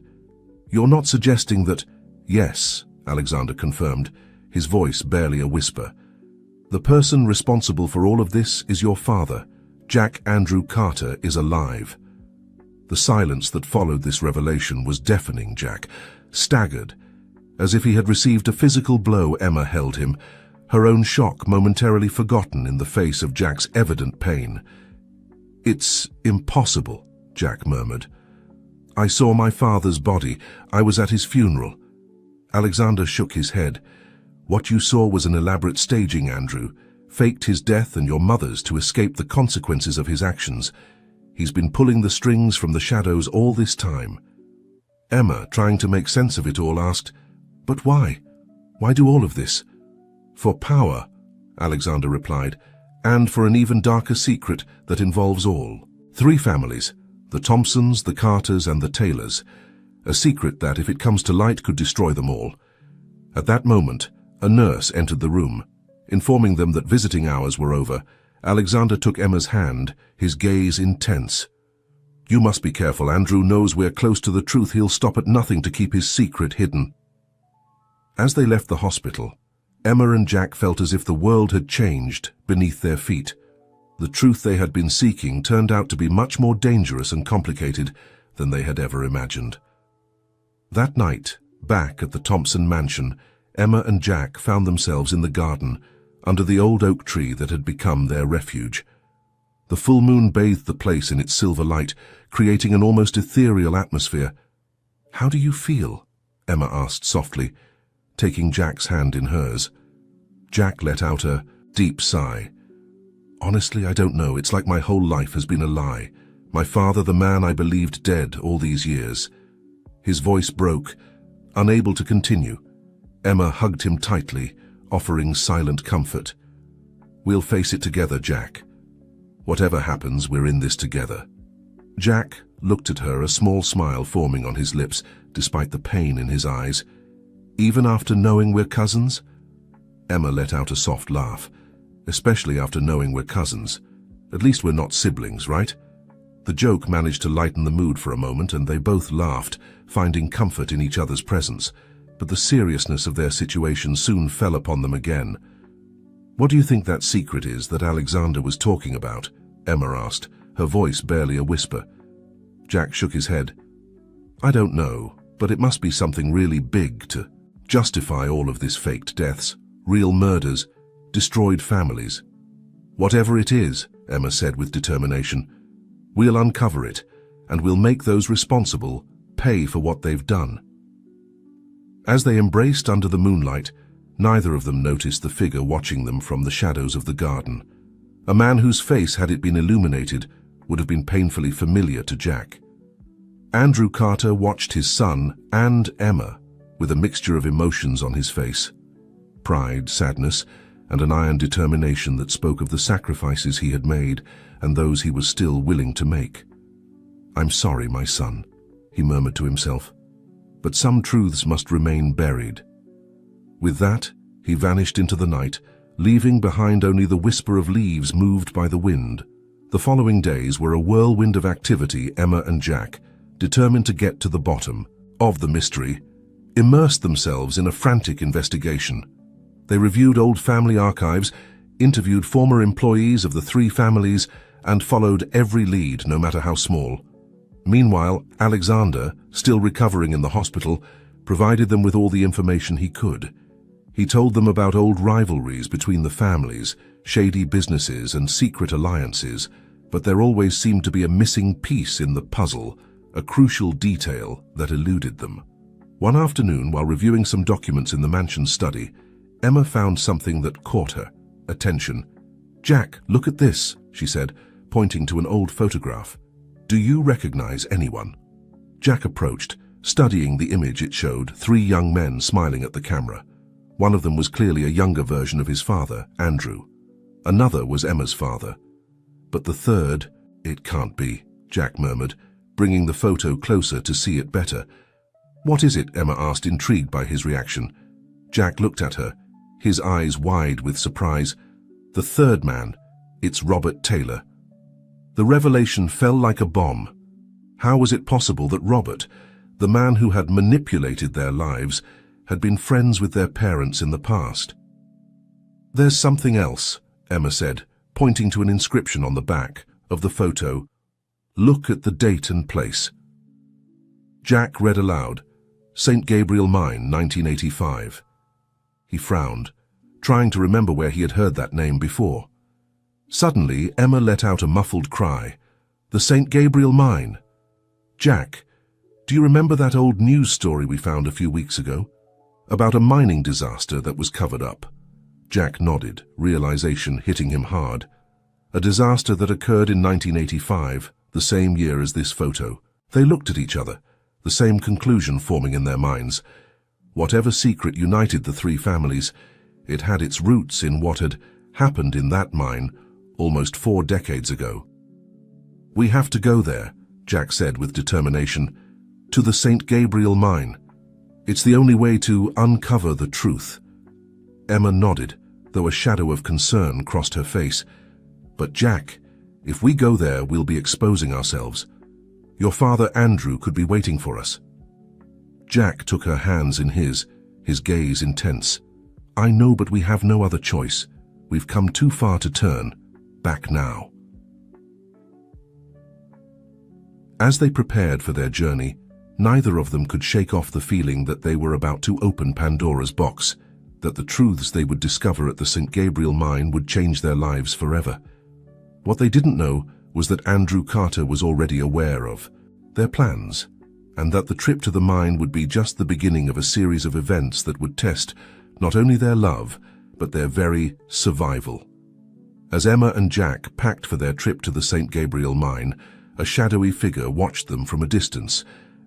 "You're not suggesting that—" "Yes," Alexander confirmed, his voice barely a whisper. "The person responsible for all of this is your father. Jack Andrew Carter is alive." The silence that followed this revelation was deafening. Jack staggered. As if he had received a physical blow, Emma held him, her own shock momentarily forgotten in the face of Jack's evident pain. "It's impossible," Jack murmured. "I saw my father's body. I was at his funeral." Alexander shook his head. "What you saw was an elaborate staging, Andrew. Faked his death and your mother's to escape the consequences of his actions. He's been pulling the strings from the shadows all this time." Emma, trying to make sense of it all, asked, "But why? Why do all of this?" "For power," Alexander replied, "and for an even darker secret that involves all. 3 families, the Thompsons, the Carters, and the Taylors. A secret that, if it comes to light, could destroy them all." At that moment, a nurse entered the room. Informing them that visiting hours were over, Alexander took Emma's hand, his gaze intense. "You must be careful. Andrew knows we're close to the truth. He'll stop at nothing to keep his secret hidden." As they left the hospital, Emma and Jack felt as if the world had changed beneath their feet. The truth they had been seeking turned out to be much more dangerous and complicated than they had ever imagined. That night, back at the Thompson mansion, Emma and Jack found themselves in the garden, under the old oak tree that had become their refuge. The full moon bathed the place in its silver light, creating an almost ethereal atmosphere. "How do you feel?" Emma asked softly, taking Jack's hand in hers. Jack let out a deep sigh. "Honestly, I don't know. It's like my whole life has been a lie. My father, the man I believed dead all these years." His voice broke, unable to continue. Emma hugged him tightly, offering silent comfort. "We'll face it together, Jack. Whatever happens, we're in this together." Jack looked at her, a small smile forming on his lips, despite the pain in his eyes. "Even after knowing we're cousins?" Emma let out a soft laugh. "Especially after knowing we're cousins. At least we're not siblings, right?" The joke managed to lighten the mood for a moment, and they both laughed, finding comfort in each other's presence. But the seriousness of their situation soon fell upon them again. "What do you think that secret is that Alexander was talking about?" Emma asked, her voice barely a whisper. Jack shook his head. "I don't know, but it must be something really big to justify all of this faked deaths, real murders, destroyed families." "Whatever it is," Emma said with determination, "we'll uncover it, and we'll make those responsible pay for what they've done." As they embraced under the moonlight, neither of them noticed the figure watching them from the shadows of the garden. A man whose face, had it been illuminated, would have been painfully familiar to Jack. Andrew Carter watched his son and Emma with a mixture of emotions on his face. Pride, sadness, and an iron determination that spoke of the sacrifices he had made and those he was still willing to make. "I'm sorry, my son," he murmured to himself, "but some truths must remain buried." With that, he vanished into the night, leaving behind only the whisper of leaves moved by the wind. The following days were a whirlwind of activity. Emma and Jack, determined to get to the bottom of the mystery, immersed themselves in a frantic investigation. They reviewed old family archives, interviewed former employees of the three families, and followed every lead, no matter how small. Meanwhile, Alexander, still recovering in the hospital, provided them with all the information he could. He told them about old rivalries between the families, shady businesses, and secret alliances, but there always seemed to be a missing piece in the puzzle, a crucial detail that eluded them. One afternoon, while reviewing some documents in the mansion's study, Emma found something that caught her attention. "Jack, look at this," she said, pointing to an old photograph. "Do you recognize anyone?" Jack approached, studying the image it showed, three young men smiling at the camera. One of them was clearly a younger version of his father, Andrew. Another was Emma's father. But the third, "It can't be," Jack murmured, bringing the photo closer to see it better. "What is it?" Emma asked, intrigued by his reaction. Jack looked at her, his eyes wide with surprise. "The third man, it's Robert Taylor." The revelation fell like a bomb. How was it possible that Robert, the man who had manipulated their lives, had been friends with their parents in the past? "There's something else," Emma said, pointing to an inscription on the back of the photo. "Look at the date and place." Jack read aloud, "St. Gabriel Mine, 1985. He frowned, trying to remember where he had heard that name before. Suddenly, Emma let out a muffled cry. "The St. Gabriel Mine! Jack, do you remember that old news story we found a few weeks ago? About a mining disaster that was covered up?" Jack nodded, realization hitting him hard. A disaster that occurred in 1985, the same year as this photo. They looked at each other, the same conclusion forming in their minds. Whatever secret united the three families, it had its roots in what had happened in that mine almost 4 decades ago. "We have to go there," Jack said with determination, "to the St. Gabriel Mine. It's the only way to uncover the truth." Emma nodded, though a shadow of concern crossed her face. "But Jack, if we go there, we'll be exposing ourselves. Your father Andrew could be waiting for us." Jack took her hands in his gaze intense. "I know, but we have no other choice. We've come too far to turn back now." As they prepared for their journey, neither of them could shake off the feeling that they were about to open Pandora's box, that the truths they would discover at the St. Gabriel Mine would change their lives forever. What they didn't know was that Andrew Carter was already aware of their plans, and that the trip to the mine would be just the beginning of a series of events that would test not only their love, but their very survival. As Emma and Jack packed for their trip to the St. Gabriel mine, a shadowy figure watched them from a distance.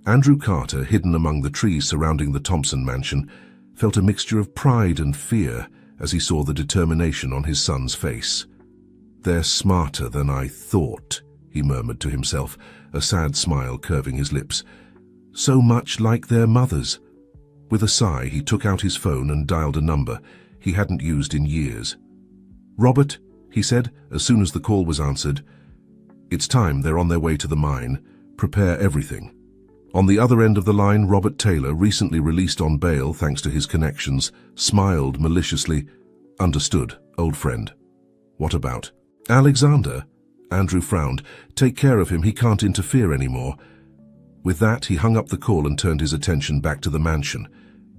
Andrew Carter, hidden among the trees surrounding the Thompson mansion, felt a mixture of pride and fear as he saw the determination on his son's face. "They're smarter than I thought," he murmured to himself, a sad smile curving his lips. "So much like their mothers." With a sigh, he took out his phone and dialed a number he hadn't used in years. "Robert," he said, as soon as the call was answered. "It's time, they're on their way to the mine. Prepare everything." On the other end of the line, Robert Taylor, recently released on bail thanks to his connections, smiled maliciously. "Understood, old friend." "What about?" "Alexander?" Andrew frowned. "Take care of him, he can't interfere anymore." With that, he hung up the call and turned his attention back to the mansion.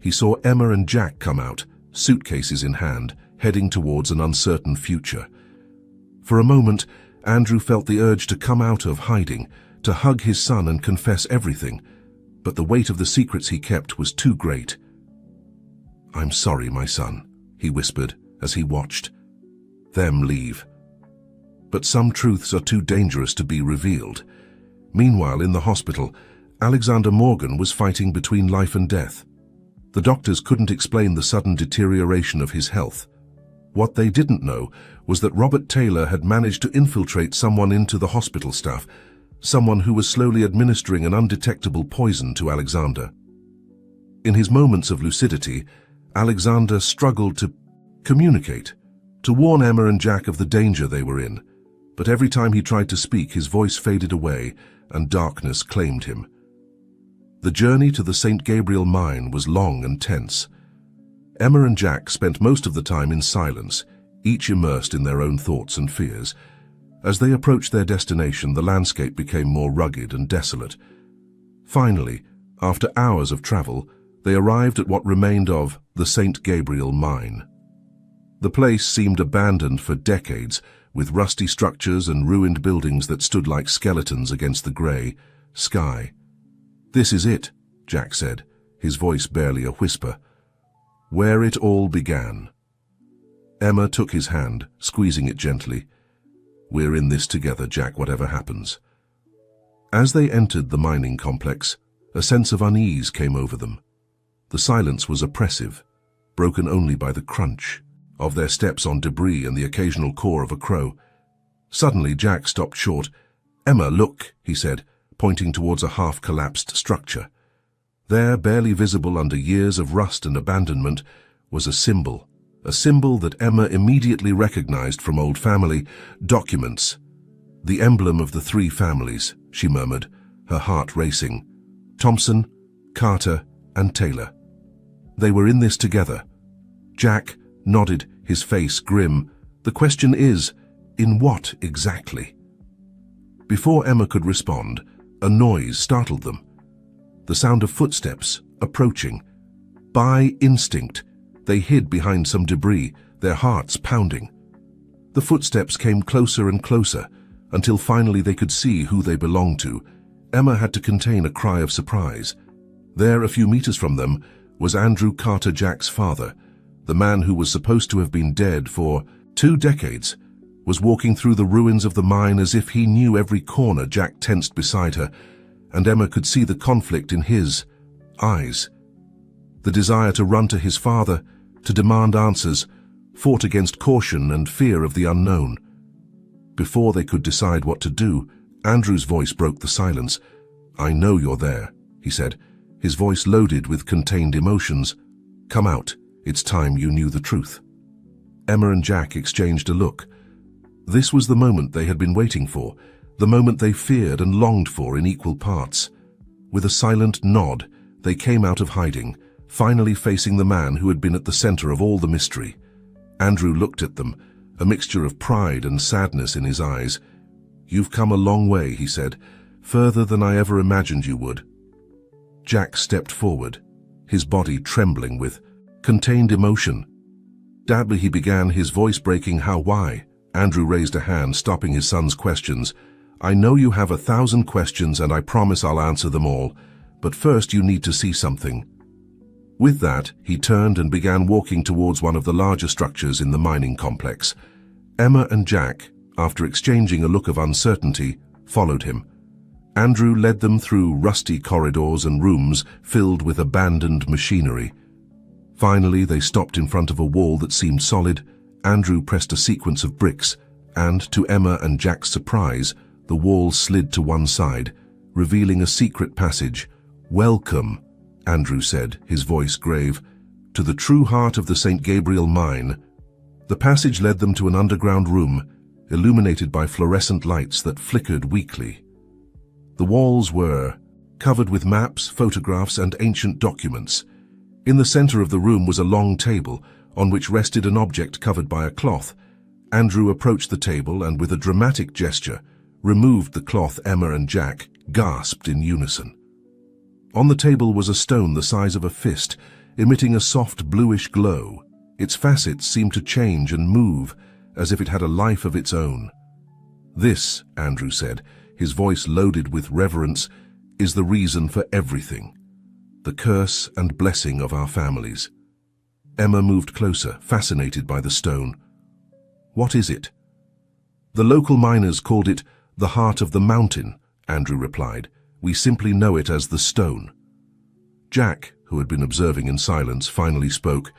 He saw Emma and Jack come out, suitcases in hand, heading towards an uncertain future. For a moment, Andrew felt the urge to come out of hiding, to hug his son and confess everything, but the weight of the secrets he kept was too great. "I'm sorry, my son," he whispered as he watched them leave. But some truths are too dangerous to be revealed. Meanwhile, in the hospital, Alexander Morgan was fighting between life and death. The doctors couldn't explain the sudden deterioration of his health. What they didn't know was that Robert Taylor had managed to infiltrate someone into the hospital staff, someone who was slowly administering an undetectable poison to Alexander. In his moments of lucidity, Alexander struggled to communicate, to warn Emma and Jack of the danger they were in. But every time he tried to speak, his voice faded away and darkness claimed him. The journey to the St. Gabriel mine was long and tense. Emma and Jack spent most of the time in silence, each immersed in their own thoughts and fears. As they approached their destination, the landscape became more rugged and desolate. Finally, after hours of travel, they arrived at what remained of the St. Gabriel mine. The place seemed abandoned for decades, with rusty structures and ruined buildings that stood like skeletons against the grey sky. "This is it," Jack said, his voice barely a whisper. "Where it all began." Emma took his hand, squeezing it gently. "We're in this together, Jack, whatever happens." As they entered the mining complex, a sense of unease came over them. The silence was oppressive, broken only by the crunch of their steps on debris and the occasional caw of a crow. Suddenly, Jack stopped short. "Emma, look," he said, pointing towards a half-collapsed structure. There, barely visible under years of rust and abandonment, was a symbol that Emma immediately recognized from old family documents. "The emblem of the three families," she murmured, her heart racing. "Thompson, Carter, and Taylor. They were in this together." Jack nodded, his face grim. "The question is, in what exactly?" Before Emma could respond, a noise startled them. The sound of footsteps approaching. By instinct, they hid behind some debris, their hearts pounding. The footsteps came closer and closer, until finally they could see who they belonged to. Emma had to contain a cry of surprise. There, a few meters from them, was Andrew Carter, Jack's father. The man who was supposed to have been dead for 2 decades was walking through the ruins of the mine as if he knew every corner. Jack tensed beside her, and Emma could see the conflict in his eyes. The desire to run to his father, to demand answers, fought against caution and fear of the unknown. Before they could decide what to do, Andrew's voice broke the silence. "I know you're there," he said, his voice loaded with contained emotions. "Come out. It's time you knew the truth." Emma and Jack exchanged a look. This was the moment they had been waiting for, the moment they feared and longed for in equal parts. With a silent nod, they came out of hiding, finally facing the man who had been at the center of all the mystery. Andrew looked at them, a mixture of pride and sadness in his eyes. "You've come a long way," he said, "further than I ever imagined you would." Jack stepped forward, his body trembling with contained emotion. Dadly, he began, his voice breaking. Why? Andrew raised a hand, stopping his son's questions. "I know you have 1,000 questions and I promise I'll answer them all, but first you need to see something." With that, he turned and began walking towards one of the larger structures in the mining complex. Emma and Jack, after exchanging a look of uncertainty, followed him. Andrew led them through rusty corridors and rooms filled with abandoned machinery. Finally, they stopped in front of a wall that seemed solid. Andrew pressed a sequence of bricks, and to Emma and Jack's surprise, the wall slid to one side, revealing a secret passage. "Welcome," Andrew said, his voice grave, "to the true heart of the St. Gabriel mine." The passage led them to an underground room, illuminated by fluorescent lights that flickered weakly. The walls were covered with maps, photographs, and ancient documents. In the center of the room was a long table, on which rested an object covered by a cloth. Andrew approached the table and, with a dramatic gesture, removed the cloth. Emma and Jack gasped in unison. On the table was a stone the size of a fist, emitting a soft bluish glow. Its facets seemed to change and move, as if it had a life of its own. "This," Andrew said, his voice loaded with reverence, "is the reason for everything. The curse and blessing of our families." Emma moved closer, fascinated by the stone. "What is it?" "The local miners called it the heart of the mountain," Andrew replied. "We simply know it as the stone." Jack, who had been observing in silence, finally spoke.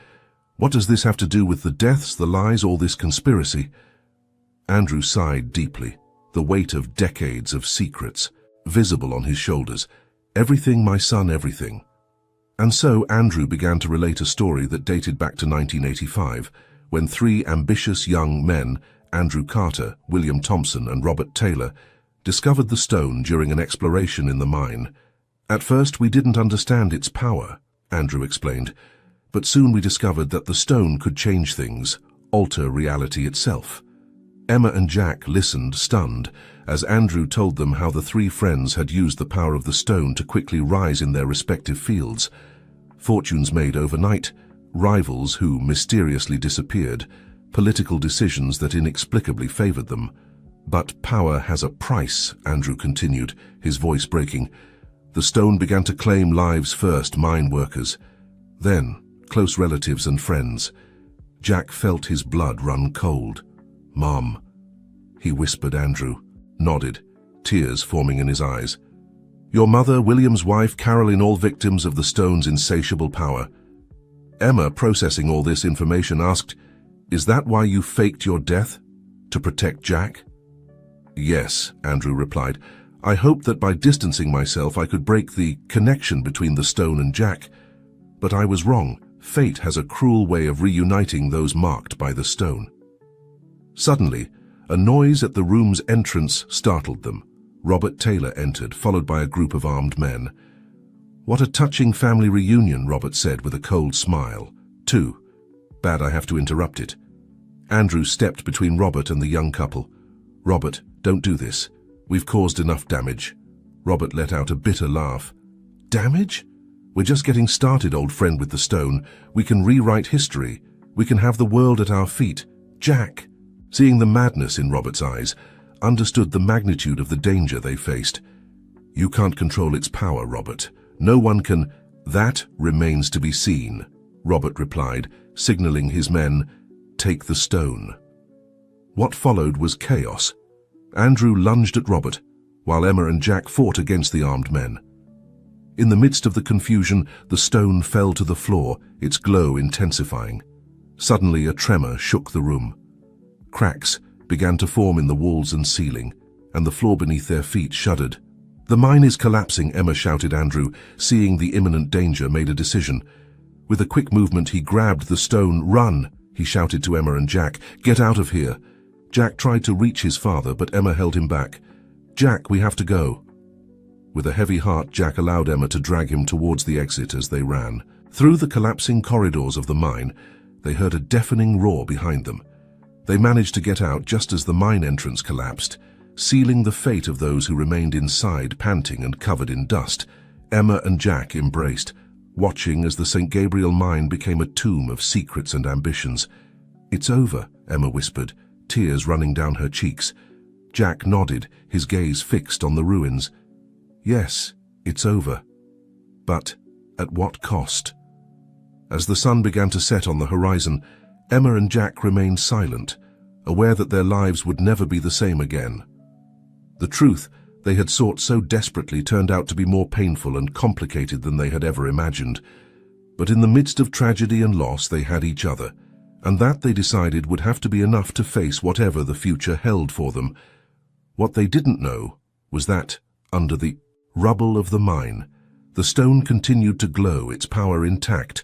"What does this have to do with the deaths, the lies, all this conspiracy?" Andrew sighed deeply, the weight of decades of secrets visible on his shoulders. "Everything, my son, everything." And so Andrew began to relate a story that dated back to 1985, when three ambitious young men, Andrew Carter, William Thompson, and Robert Taylor, discovered the stone during an exploration in the mine. "At first we didn't understand its power," Andrew explained, "but soon we discovered that the stone could change things, alter reality itself." Emma and Jack listened, stunned, as Andrew told them how the three friends had used the power of the stone to quickly rise in their respective fields. Fortunes made overnight, rivals who mysteriously disappeared, political decisions that inexplicably favored them. "But power has a price," Andrew continued, his voice breaking. "The stone began to claim lives first, mine workers. Then, close relatives and friends." Jack felt his blood run cold. "Mom," he whispered. Andrew nodded, tears forming in his eyes. "Your mother, William's wife, Carolyn, all victims of the stone's insatiable power." Emma, processing all this information, asked, "Is that why you faked your death? To protect Jack?" "Yes," Andrew replied. "I hoped that by distancing myself I could break the connection between the stone and Jack. But I was wrong. Fate has a cruel way of reuniting those marked by the stone." Suddenly, a noise at the room's entrance startled them. Robert Taylor entered, followed by a group of armed men. "What a touching family reunion," Robert said with a cold smile. "Too bad I have to interrupt it." Andrew stepped between Robert and the young couple. "Robert, don't do this. We've caused enough damage." Robert let out a bitter laugh. "Damage? We're just getting started, old friend with the stone. We can rewrite history. We can have the world at our feet. Jack," seeing the madness in Robert's eyes, understood the magnitude of the danger they faced. "You can't control its power, Robert. No one can." "That remains to be seen," Robert replied, signaling his men, "Take the stone." What followed was chaos. Andrew lunged at Robert, while Emma and Jack fought against the armed men. In the midst of the confusion, the stone fell to the floor, its glow intensifying. Suddenly, a tremor shook the room. Cracks began to form in the walls and ceiling, and the floor beneath their feet shuddered. "The mine is collapsing," Emma shouted. Andrew, seeing the imminent danger, made a decision. With a quick movement, he grabbed the stone. "Run!" he shouted to Emma and Jack. "Get out of here!" Jack tried to reach his father, but Emma held him back. "Jack, we have to go." With a heavy heart, Jack allowed Emma to drag him towards the exit as they ran. Through the collapsing corridors of the mine, they heard a deafening roar behind them. They managed to get out just as the mine entrance collapsed, sealing the fate of those who remained inside, panting and covered in dust. Emma and Jack embraced, watching as the St. Gabriel mine became a tomb of secrets and ambitions. "It's over," Emma whispered, tears running down her cheeks. Jack nodded, his gaze fixed on the ruins. Yes, it's over. But at what cost? As the sun began to set on the horizon, Emma and Jack remained silent, aware that their lives would never be the same again. The truth they had sought so desperately turned out to be more painful and complicated than they had ever imagined. But in the midst of tragedy and loss, they had each other, and that they decided would have to be enough to face whatever the future held for them. What they didn't know was that, under the rubble of the mine, the stone continued to glow, its power intact,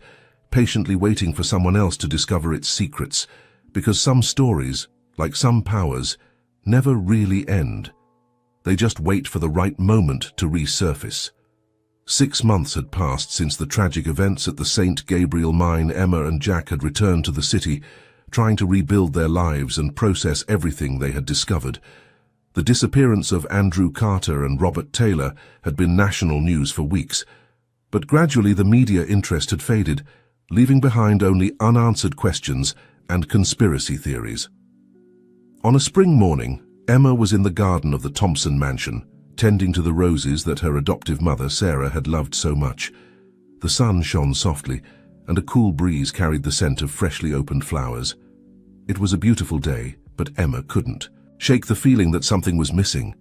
patiently waiting for someone else to discover its secrets, because some stories, like some powers, never really end. They just wait for the right moment to resurface. 6 months had passed since the tragic events at the St. Gabriel mine. Emma and Jack had returned to the city, trying to rebuild their lives and process everything they had discovered. The disappearance of Andrew Carter and Robert Taylor had been national news for weeks, but gradually the media interest had faded, leaving behind only unanswered questions and conspiracy theories. On a spring morning, Emma was in the garden of the Thompson mansion, tending to the roses that her adoptive mother, Sarah, had loved so much. The sun shone softly, and a cool breeze carried the scent of freshly opened flowers. It was a beautiful day, but Emma couldn't shake the feeling that something was missing.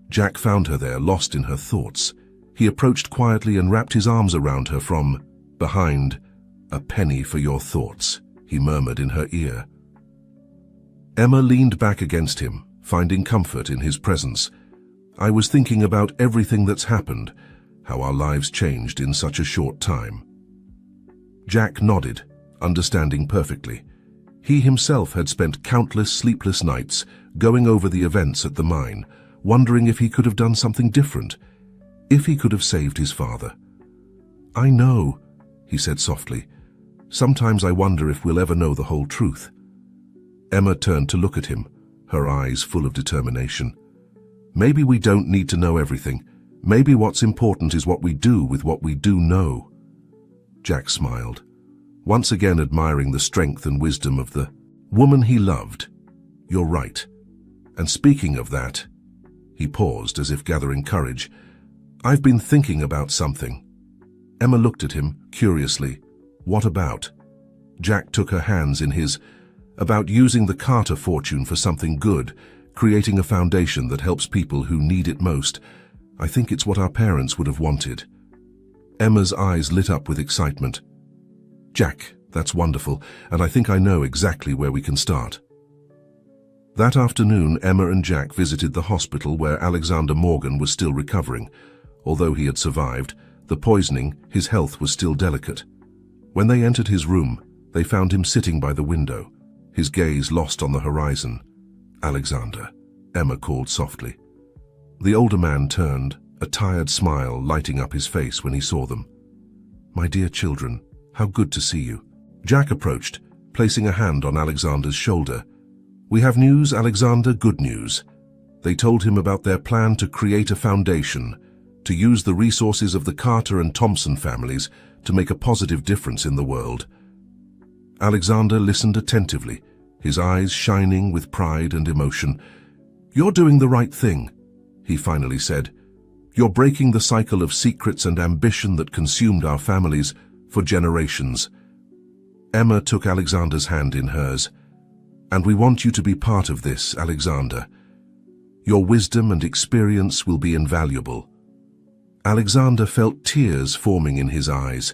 Jack found her there, lost in her thoughts. He approached quietly and wrapped his arms around her from behind. "A penny for your thoughts," he murmured in her ear. Emma leaned back against him, finding comfort in his presence. "I was thinking about everything that's happened, how our lives changed in such a short time." Jack nodded, understanding perfectly. He himself had spent countless sleepless nights going over the events at the mine, wondering if he could have done something different, if he could have saved his father. "I know," he said softly. "Sometimes I wonder if we'll ever know the whole truth." Emma turned to look at him, her eyes full of determination. "Maybe we don't need to know everything. Maybe what's important is what we do with what we do know." Jack smiled, once again admiring the strength and wisdom of the woman he loved. "You're right. And speaking of that," he paused as if gathering courage, "I've been thinking about something." Emma looked at him curiously. "What about?" Jack took her hands in his. "About using the Carter fortune for something good, creating a foundation that helps people who need it most. I think it's what our parents would have wanted." Emma's eyes lit up with excitement. "Jack, that's wonderful, and I think I know exactly where we can start." That afternoon, Emma and Jack visited the hospital where Alexander Morgan was still recovering. Although he had survived the poisoning, his health was still delicate. When they entered his room, they found him sitting by the window, his gaze lost on the horizon. "Alexander," Emma called softly. The older man turned, a tired smile lighting up his face when he saw them. "My dear children, how good to see you." Jack approached, placing a hand on Alexander's shoulder. "We have news, Alexander, good news." They told him about their plan to create a foundation, to use the resources of the Carter and Thompson families to make a positive difference in the world. Alexander listened attentively, his eyes shining with pride and emotion. "You're doing the right thing," he finally said. "You're breaking the cycle of secrets and ambition that consumed our families for generations." Emma took Alexander's hand in hers. "And we want you to be part of this, Alexander. Your wisdom and experience will be invaluable." Alexander felt tears forming in his eyes.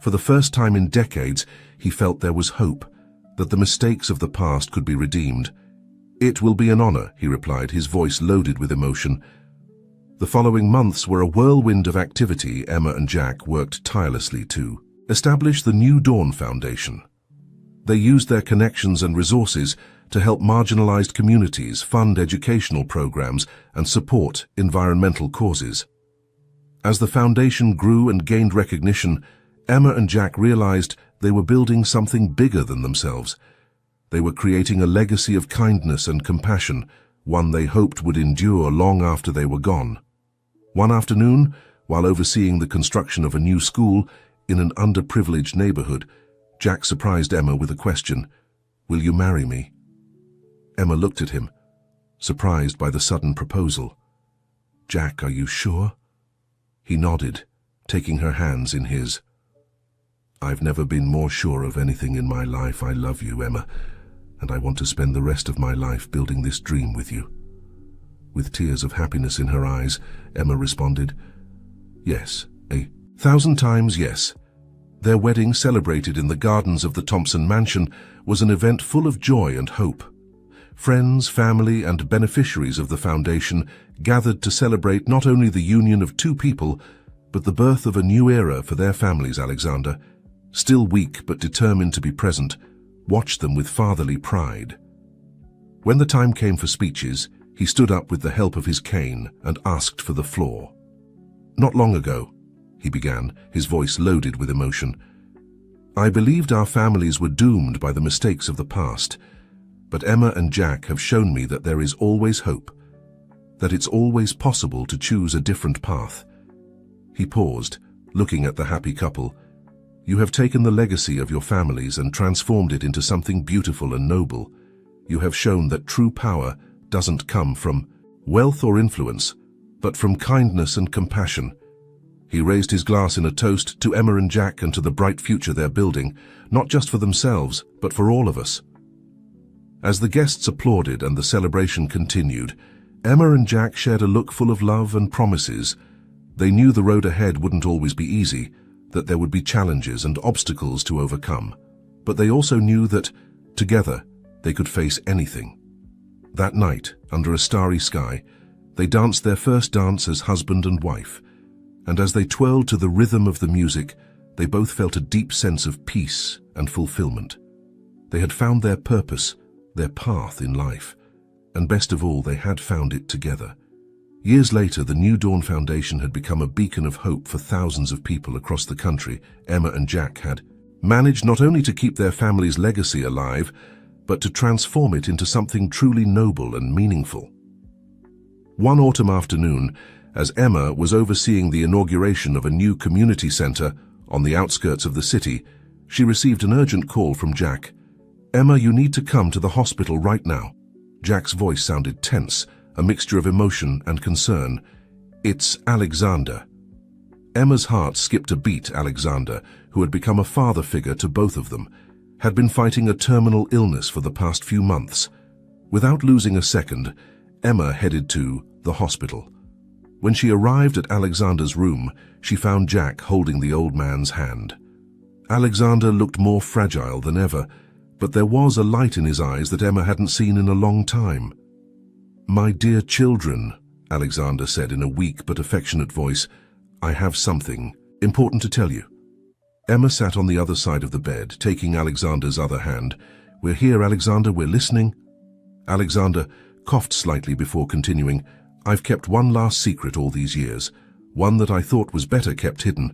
For the first time in decades, he felt there was hope, that the mistakes of the past could be redeemed. "It will be an honor," he replied, his voice loaded with emotion. The following months were a whirlwind of activity. Emma and Jack worked tirelessly to establish the New Dawn Foundation. They used their connections and resources to help marginalized communities, fund educational programs, and support environmental causes. As the foundation grew and gained recognition, Emma and Jack realized they were building something bigger than themselves. They were creating a legacy of kindness and compassion, one they hoped would endure long after they were gone. One afternoon, while overseeing the construction of a new school in an underprivileged neighborhood, Jack surprised Emma with a question. "Will you marry me?" Emma looked at him, surprised by the sudden proposal. "Jack, are you sure?" He nodded, taking her hands in his. "I've never been more sure of anything in my life. I love you, Emma, and I want to spend the rest of my life building this dream with you." With tears of happiness in her eyes, Emma responded, "Yes, 1,000 times yes." Their wedding, celebrated in the gardens of the Thompson mansion, was an event full of joy and hope. Friends, family, and beneficiaries of the foundation gathered to celebrate not only the union of two people, but the birth of a new era for their families. Alexander, still weak but determined to be present, watched them with fatherly pride. When the time came for speeches, he stood up with the help of his cane and asked for the floor. "Not long ago," he began, his voice loaded with emotion, "I believed our families were doomed by the mistakes of the past, but Emma and Jack have shown me that there is always hope, that it's always possible to choose a different path." He paused, looking at the happy couple. "You have taken the legacy of your families and transformed it into something beautiful and noble. You have shown that true power doesn't come from wealth or influence, but from kindness and compassion." He raised his glass in a toast to Emma and Jack and to the bright future they're building, not just for themselves, but for all of us. As the guests applauded and the celebration continued, Emma and Jack shared a look full of love and promises. They knew the road ahead wouldn't always be easy, that there would be challenges and obstacles to overcome. But they also knew that, together, they could face anything. That night, under a starry sky, they danced their first dance as husband and wife, and as they twirled to the rhythm of the music, they both felt a deep sense of peace and fulfillment. They had found their purpose, their path in life, and best of all, they had found it together. Years later, the New Dawn Foundation had become a beacon of hope for thousands of people across the country. Emma and Jack had managed not only to keep their family's legacy alive, but to transform it into something truly noble and meaningful. One autumn afternoon, as Emma was overseeing the inauguration of a new community center on the outskirts of the city, she received an urgent call from Jack. "Emma, you need to come to the hospital right now." Jack's voice sounded tense, a mixture of emotion and concern. "It's Alexander." Emma's heart skipped a beat. Alexander, who had become a father figure to both of them, had been fighting a terminal illness for the past few months. Without losing a second, Emma headed to the hospital. When she arrived at Alexander's room, she found Jack holding the old man's hand. Alexander looked more fragile than ever, but there was a light in his eyes that Emma hadn't seen in a long time. "My dear children," Alexander said in a weak but affectionate voice, "I have something important to tell you." Emma sat on the other side of the bed, taking Alexander's other hand. "We're here, Alexander, we're listening." Alexander coughed slightly before continuing. "I've kept one last secret all these years, one that I thought was better kept hidden.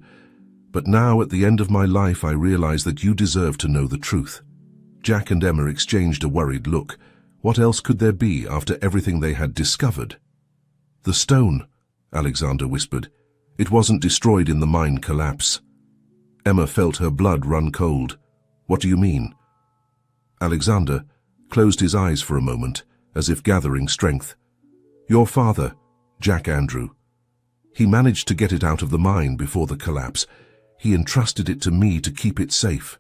But now, at the end of my life, I realize that you deserve to know the truth." Jack and Emma exchanged a worried look. What else could there be after everything they had discovered? "The stone," Alexander whispered. "It wasn't destroyed in the mine collapse." Emma felt her blood run cold. "What do you mean?" Alexander closed his eyes for a moment, as if gathering strength. "Your father, Jack Andrew. He managed to get it out of the mine before the collapse. He entrusted it to me to keep it safe."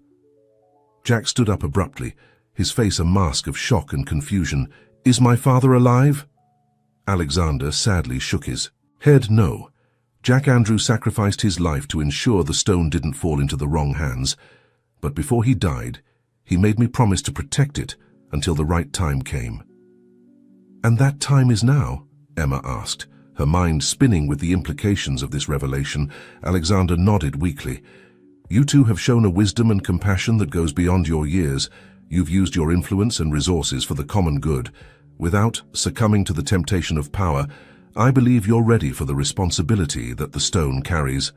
Jack stood up abruptly, his face a mask of shock and confusion. "Is my father alive?" Alexander sadly shook his head. "No. Jack Andrew sacrificed his life to ensure the stone didn't fall into the wrong hands. But before he died, he made me promise to protect it until the right time came." "And that time is now?" Emma asked, her mind spinning with the implications of this revelation. Alexander nodded weakly. "You two have shown a wisdom and compassion that goes beyond your years. You've used your influence and resources for the common good. Without succumbing to the temptation of power, I believe you're ready for the responsibility that the stone carries."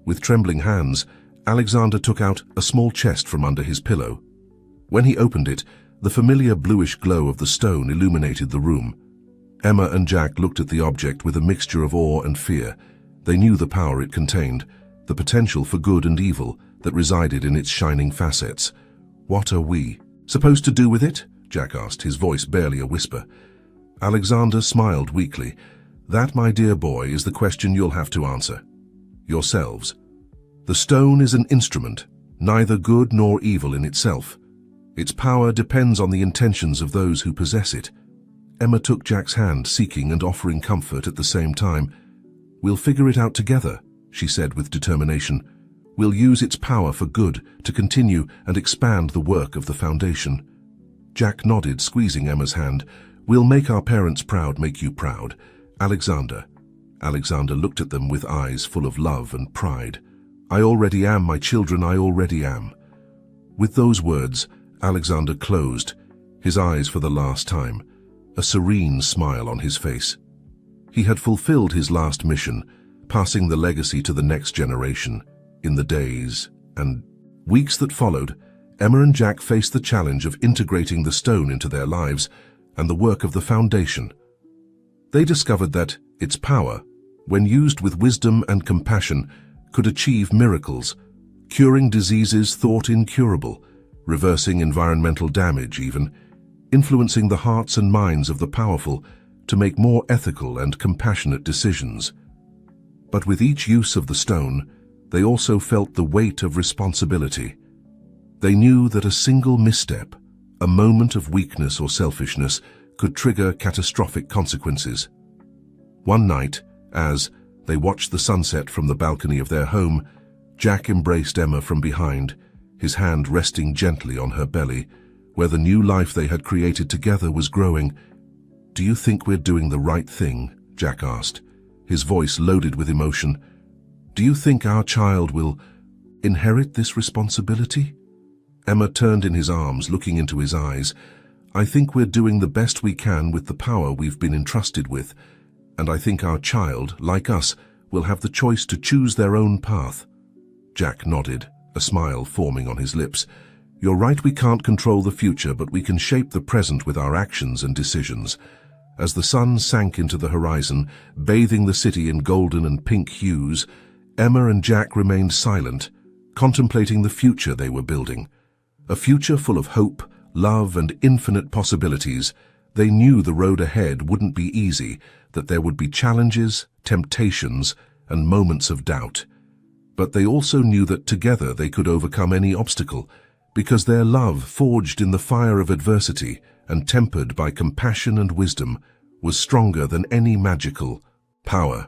With trembling hands, Alexander took out a small chest from under his pillow. When he opened it, the familiar bluish glow of the stone illuminated the room. Emma and Jack looked at the object with a mixture of awe and fear. They knew the power it contained, the potential for good and evil that resided in its shining facets. "What are we supposed to do with it?" Jack asked, his voice barely a whisper. Alexander smiled weakly. That, my dear boy, is the question you'll have to answer. Yourselves. The stone is an instrument, neither good nor evil in itself. Its power depends on the intentions of those who possess it. Emma took Jack's hand, seeking and offering comfort at the same time. We'll figure it out together, she said with determination. We'll use its power for good to continue and expand the work of the foundation. Jack nodded, squeezing Emma's hand. We'll make our parents proud, make you proud. Alexander. Alexander looked at them with eyes full of love and pride. I already am, my children, I already am. With those words, Alexander closed, his eyes for the last time, a serene smile on his face. He had fulfilled his last mission, passing the legacy to the next generation. In the days and weeks that followed, Emma and Jack faced the challenge of integrating the stone into their lives and the work of the foundation. They discovered that its power, when used with wisdom and compassion, could achieve miracles, curing diseases thought incurable, reversing environmental damage even, influencing the hearts and minds of the powerful to make more ethical and compassionate decisions. But with each use of the stone, they also felt the weight of responsibility. They knew that a single misstep, a moment of weakness or selfishness, could trigger catastrophic consequences. One night, as they watched the sunset from the balcony of their home, Jack embraced Emma from behind, his hand resting gently on her belly, where the new life they had created together was growing. Do you think we're doing the right thing? Jack asked, his voice loaded with emotion. Do you think our child will inherit this responsibility? Emma turned in his arms, looking into his eyes. I think we're doing the best we can with the power we've been entrusted with, and I think our child, like us, will have the choice to choose their own path. Jack nodded, a smile forming on his lips. You're right, we can't control the future, but we can shape the present with our actions and decisions. As the sun sank into the horizon, bathing the city in golden and pink hues, Emma and Jack remained silent, contemplating the future they were building. A future full of hope, love, and infinite possibilities. They knew the road ahead wouldn't be easy, that there would be challenges, temptations, and moments of doubt. But they also knew that together they could overcome any obstacle, because their love, forged in the fire of adversity and tempered by compassion and wisdom, was stronger than any magical power.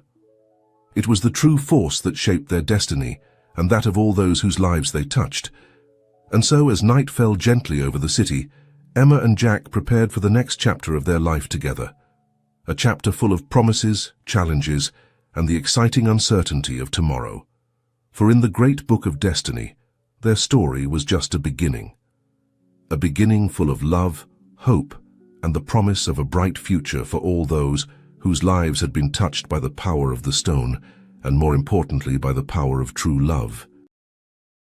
It was the true force that shaped their destiny, and that of all those whose lives they touched. And so, as night fell gently over the city, Emma and Jack prepared for the next chapter of their life together. A chapter full of promises, challenges, and the exciting uncertainty of tomorrow. For in the great book of destiny, their story was just a beginning full of love, hope, and the promise of a bright future for all those whose lives had been touched by the power of the stone, and more importantly by the power of true love.